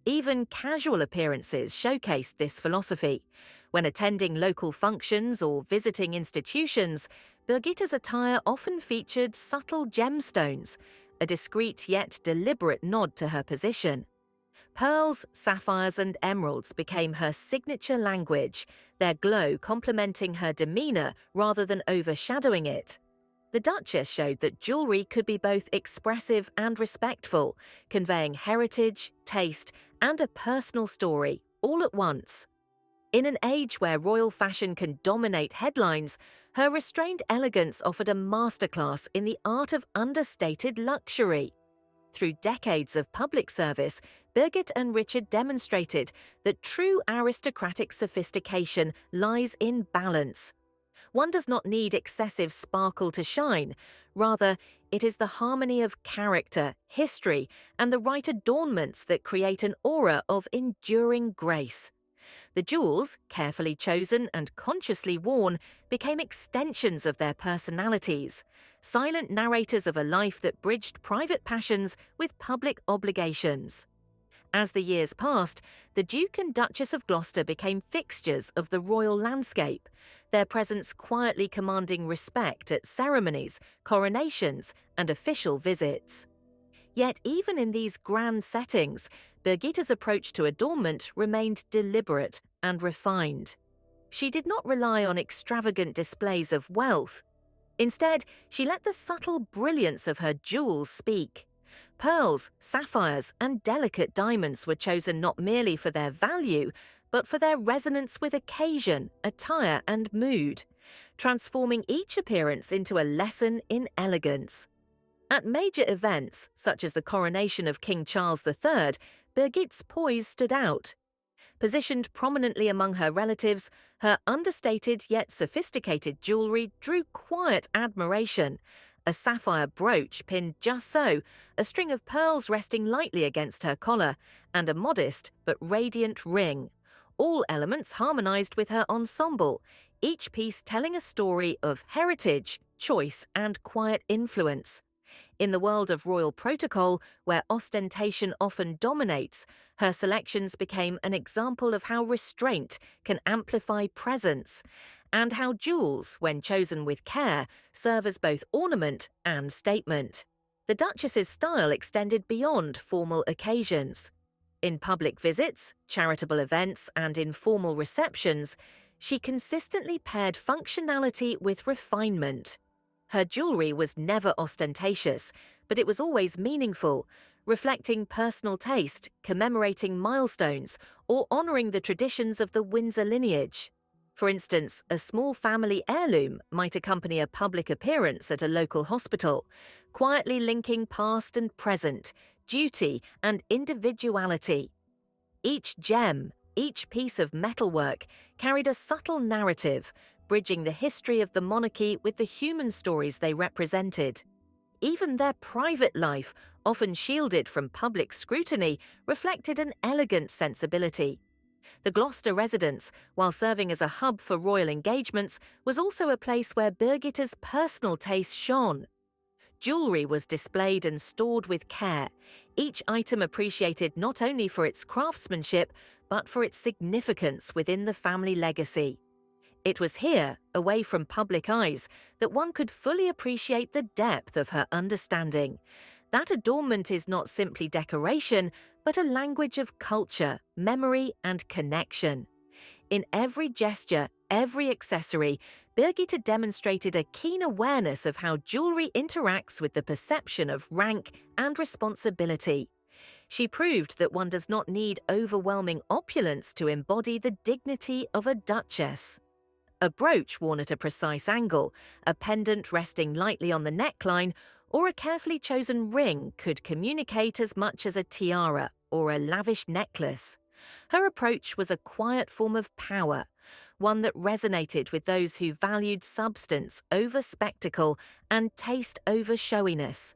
Even casual appearances showcased this philosophy. When attending local functions or visiting institutions, Birgitte's attire often featured subtle gemstones, a discreet yet deliberate nod to her position. Pearls, sapphires, and emeralds became her signature language, their glow complementing her demeanor rather than overshadowing it. The Duchess showed that jewelry could be both expressive and respectful, conveying heritage, taste, and a personal story all at once. In an age where royal fashion can dominate headlines, her restrained elegance offered a masterclass in the art of understated luxury. Through decades of public service, Birgit and Richard demonstrated that true aristocratic sophistication lies in balance. One does not need excessive sparkle to shine. Rather, it is the harmony of character, history, and the right adornments that create an aura of enduring grace. The jewels, carefully chosen and consciously worn, became extensions of their personalities, silent narrators of a life that bridged private passions with public obligations. As the years passed, the Duke and Duchess of Gloucester became fixtures of the royal landscape, their presence quietly commanding respect at ceremonies, coronations, and official visits. Yet even in these grand settings, Birgitte's approach to adornment remained deliberate and refined. She did not rely on extravagant displays of wealth. Instead, she let the subtle brilliance of her jewels speak. Pearls, sapphires, and delicate diamonds were chosen not merely for their value, but for their resonance with occasion, attire, and mood, transforming each appearance into a lesson in elegance. At major events, such as the coronation of King Charles III, Birgitte's poise stood out. Positioned prominently among her relatives, her understated yet sophisticated jewelry drew quiet admiration. A sapphire brooch pinned just so, a string of pearls resting lightly against her collar, and a modest but radiant ring. All elements harmonized with her ensemble, each piece telling a story of heritage, choice, and quiet influence. In the world of royal protocol, where ostentation often dominates, her selections became an example of how restraint can amplify presence, and how jewels, when chosen with care, serve as both ornament and statement. The Duchess's style extended beyond formal occasions. In public visits, charitable events, and informal receptions, she consistently paired functionality with refinement. Her jewelry was never ostentatious, but it was always meaningful, reflecting personal taste, commemorating milestones, or honoring the traditions of the Windsor lineage. For instance, a small family heirloom might accompany a public appearance at a local hospital, quietly linking past and present, duty and individuality. Each gem, each piece of metalwork carried a subtle narrative, bridging the history of the monarchy with the human stories they represented. Even their private life, often shielded from public scrutiny, reflected an elegant sensibility. The Gloucester residence, while serving as a hub for royal engagements, was also a place where Birgitte's personal taste shone. Jewelry was displayed and stored with care, each item appreciated not only for its craftsmanship, but for its significance within the family legacy. It was here, away from public eyes, that one could fully appreciate the depth of her understanding. That adornment is not simply decoration, but a language of culture, memory, and connection. In every gesture, every accessory, Birgitte demonstrated a keen awareness of how jewelry interacts with the perception of rank and responsibility. She proved that one does not need overwhelming opulence to embody the dignity of a duchess. A brooch worn at a precise angle, a pendant resting lightly on the neckline, or a carefully chosen ring could communicate as much as a tiara or a lavish necklace. Her approach was a quiet form of power, one that resonated with those who valued substance over spectacle and taste over showiness.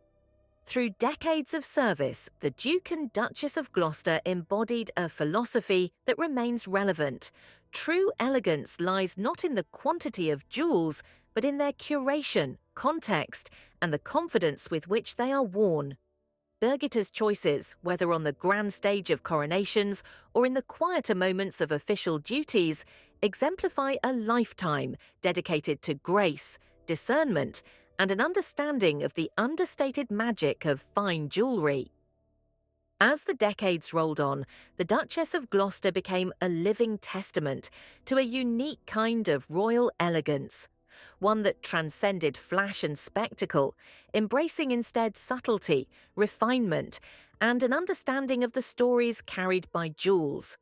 Through decades of service, the Duke and Duchess of Gloucester embodied a philosophy that remains relevant. True elegance lies not in the quantity of jewels, but in their curation, context, and the confidence with which they are worn. Birgitte's choices, whether on the grand stage of coronations or in the quieter moments of official duties, exemplify a lifetime dedicated to grace, discernment, and an understanding of the understated magic of fine jewellery. As the decades rolled on, the Duchess of Gloucester became a living testament to a unique kind of royal elegance, one that transcended flash and spectacle, embracing instead subtlety, refinement, and an understanding of the stories carried by jewels.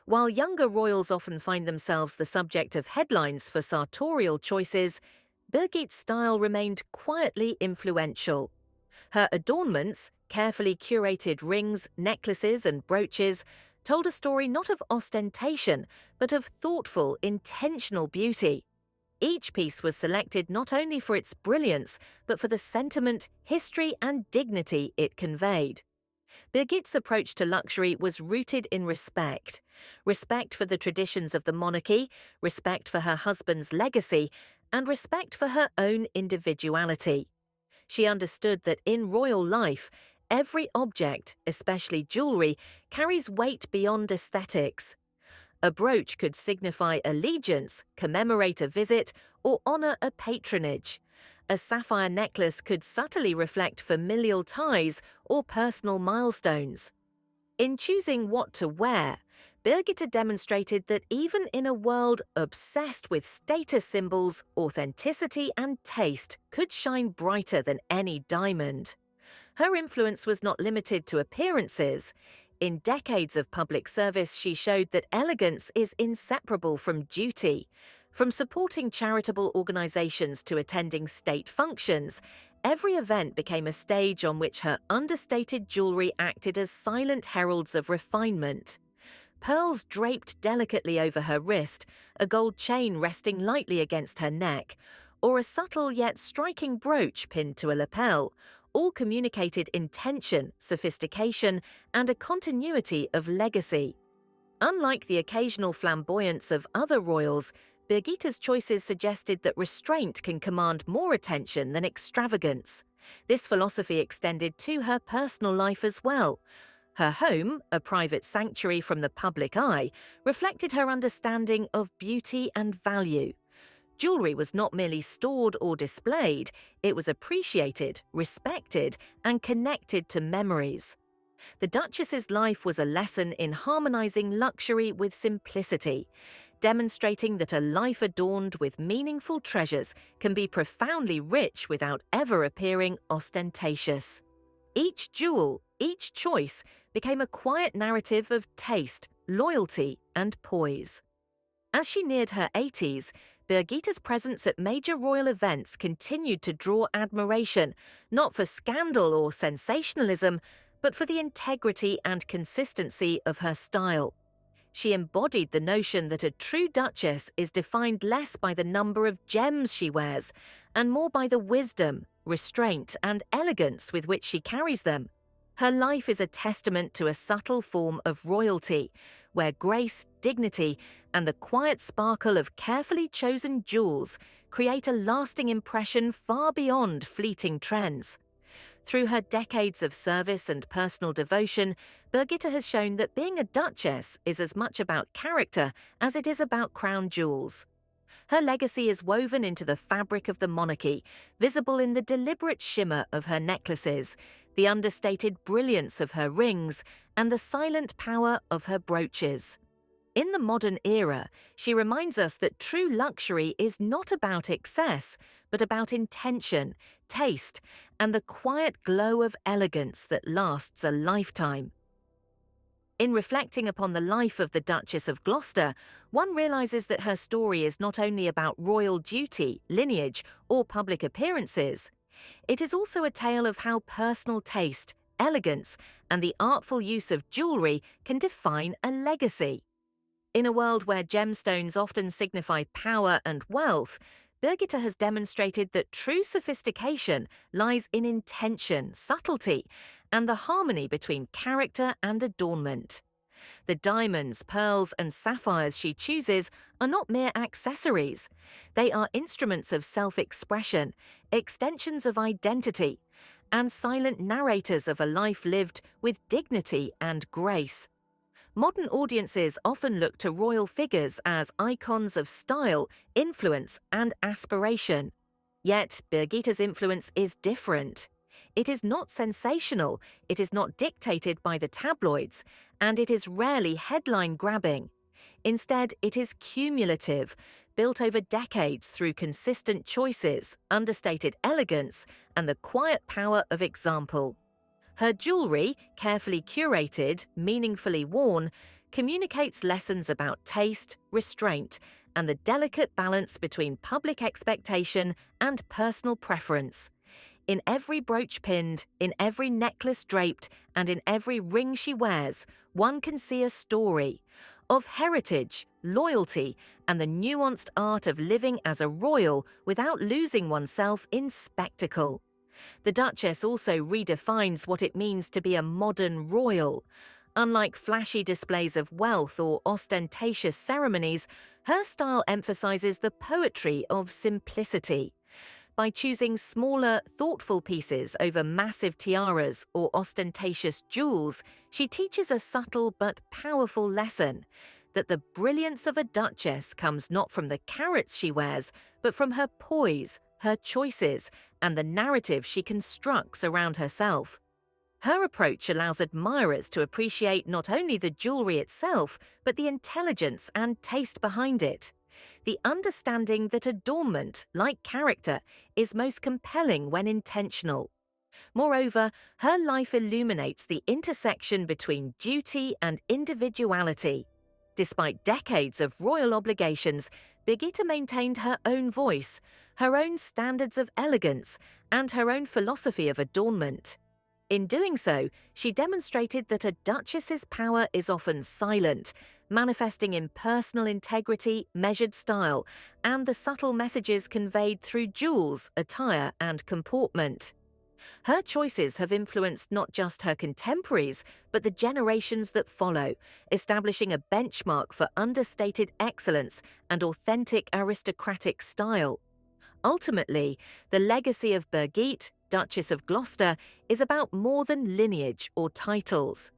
While younger royals often find themselves the subject of headlines for sartorial choices, Birgitte's style remained quietly influential. Her adornments, carefully curated rings, necklaces, and brooches, told a story not of ostentation, but of thoughtful, intentional beauty. Each piece was selected not only for its brilliance, but for the sentiment, history, and dignity it conveyed. Birgitte's approach to luxury was rooted in respect. Respect for the traditions of the monarchy, respect for her husband's legacy, and respect for her own individuality. She understood that in royal life, every object, especially jewellery, carries weight beyond aesthetics. A brooch could signify allegiance, commemorate a visit, or honour a patronage. A sapphire necklace could subtly reflect familial ties or personal milestones. In choosing what to wear, Birgitte demonstrated that even in a world obsessed with status symbols, authenticity and taste could shine brighter than any diamond. Her influence was not limited to appearances. In decades of public service, she showed that elegance is inseparable from duty. From supporting charitable organisations to attending state functions, every event became a stage on which her understated jewellery acted as silent heralds of refinement. Pearls draped delicately over her wrist, a gold chain resting lightly against her neck, or a subtle yet striking brooch pinned to a lapel, all communicated intention, sophistication, and a continuity of legacy. Unlike the occasional flamboyance of other royals, Birgitte's choices suggested that restraint can command more attention than extravagance. This philosophy extended to her personal life as well. Her home, a private sanctuary from the public eye, reflected her understanding of beauty and value. Jewellery was not merely stored or displayed, it was appreciated, respected, and connected to memories. The Duchess's life was a lesson in harmonising luxury with simplicity, demonstrating that a life adorned with meaningful treasures can be profoundly rich without ever appearing ostentatious. Each jewel, each choice, became a quiet narrative of taste, loyalty, and poise. As she neared her 80s, Birgitte's presence at major royal events continued to draw admiration, not for scandal or sensationalism, but for the integrity and consistency of her style. She embodied the notion that a true duchess is defined less by the number of gems she wears, and more by the wisdom, restraint, and elegance with which she carries them. Her life is a testament to a subtle form of royalty, where grace, dignity, and the quiet sparkle of carefully chosen jewels create a lasting impression far beyond fleeting trends. Through her decades of service and personal devotion, Birgitte has shown that being a duchess is as much about character as it is about crown jewels. Her legacy is woven into the fabric of the monarchy, visible in the deliberate shimmer of her necklaces, the understated brilliance of her rings, and the silent power of her brooches. In the modern era, she reminds us that true luxury is not about excess, but about intention, taste, and the quiet glow of elegance that lasts a lifetime. In reflecting upon the life of the Duchess of Gloucester, one realises that her story is not only about royal duty, lineage, or public appearances. It is also a tale of how personal taste, elegance, and the artful use of jewellery can define a legacy. In a world where gemstones often signify power and wealth, Birgitte has demonstrated that true sophistication lies in intention, subtlety, and the harmony between character and adornment. The diamonds, pearls, and sapphires she chooses are not mere accessories. They are instruments of self-expression, extensions of identity, and silent narrators of a life lived with dignity and grace. Modern audiences often look to royal figures as icons of style, influence, and aspiration. Yet, Birgitte's influence is different. It is not sensational, it is not dictated by the tabloids, and it is rarely headline-grabbing. Instead, it is cumulative, built over decades through consistent choices, understated elegance, and the quiet power of example. Her jewelry, carefully curated, meaningfully worn, communicates lessons about taste, restraint, and the delicate balance between public expectation and personal preference. In every brooch pinned, in every necklace draped, and in every ring she wears, one can see a story of heritage, loyalty, and the nuanced art of living as a royal without losing oneself in spectacle. The Duchess also redefines what it means to be a modern royal. Unlike flashy displays of wealth or ostentatious ceremonies, her style emphasizes the poetry of simplicity. By choosing smaller, thoughtful pieces over massive tiaras or ostentatious jewels, she teaches a subtle but powerful lesson that the brilliance of a duchess comes not from the carats she wears, but from her poise, her choices, and the narrative she constructs around herself. Her approach allows admirers to appreciate not only the jewelry itself, but the intelligence and taste behind it. The understanding that adornment, like character, is most compelling when intentional. Moreover, her life illuminates the intersection between duty and individuality. Despite decades of royal obligations, Birgitte maintained her own voice, her own standards of elegance, and her own philosophy of adornment. In doing so, she demonstrated that a duchess's power is often silent, manifesting in personal integrity, measured style, and the subtle messages conveyed through jewels, attire, and comportment. Her choices have influenced not just her contemporaries, but the generations that follow, establishing a benchmark for understated excellence and authentic aristocratic style. Ultimately, the legacy of Birgitte, Duchess of Gloucester, is about more than lineage or titles.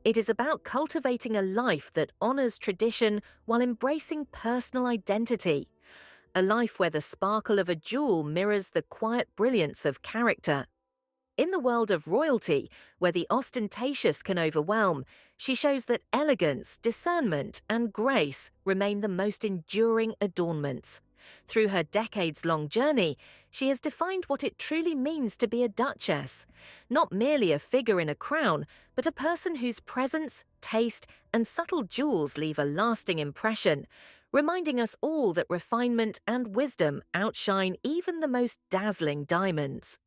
It is about cultivating a life that honors tradition while embracing personal identity. A life where the sparkle of a jewel mirrors the quiet brilliance of character. In the world of royalty, where the ostentatious can overwhelm, she shows that elegance, discernment, and grace remain the most enduring adornments. Through her decades-long journey, she has defined what it truly means to be a duchess. Not merely a figure in a crown, but a person whose presence, taste, and subtle jewels leave a lasting impression, reminding us all that refinement and wisdom outshine even the most dazzling diamonds.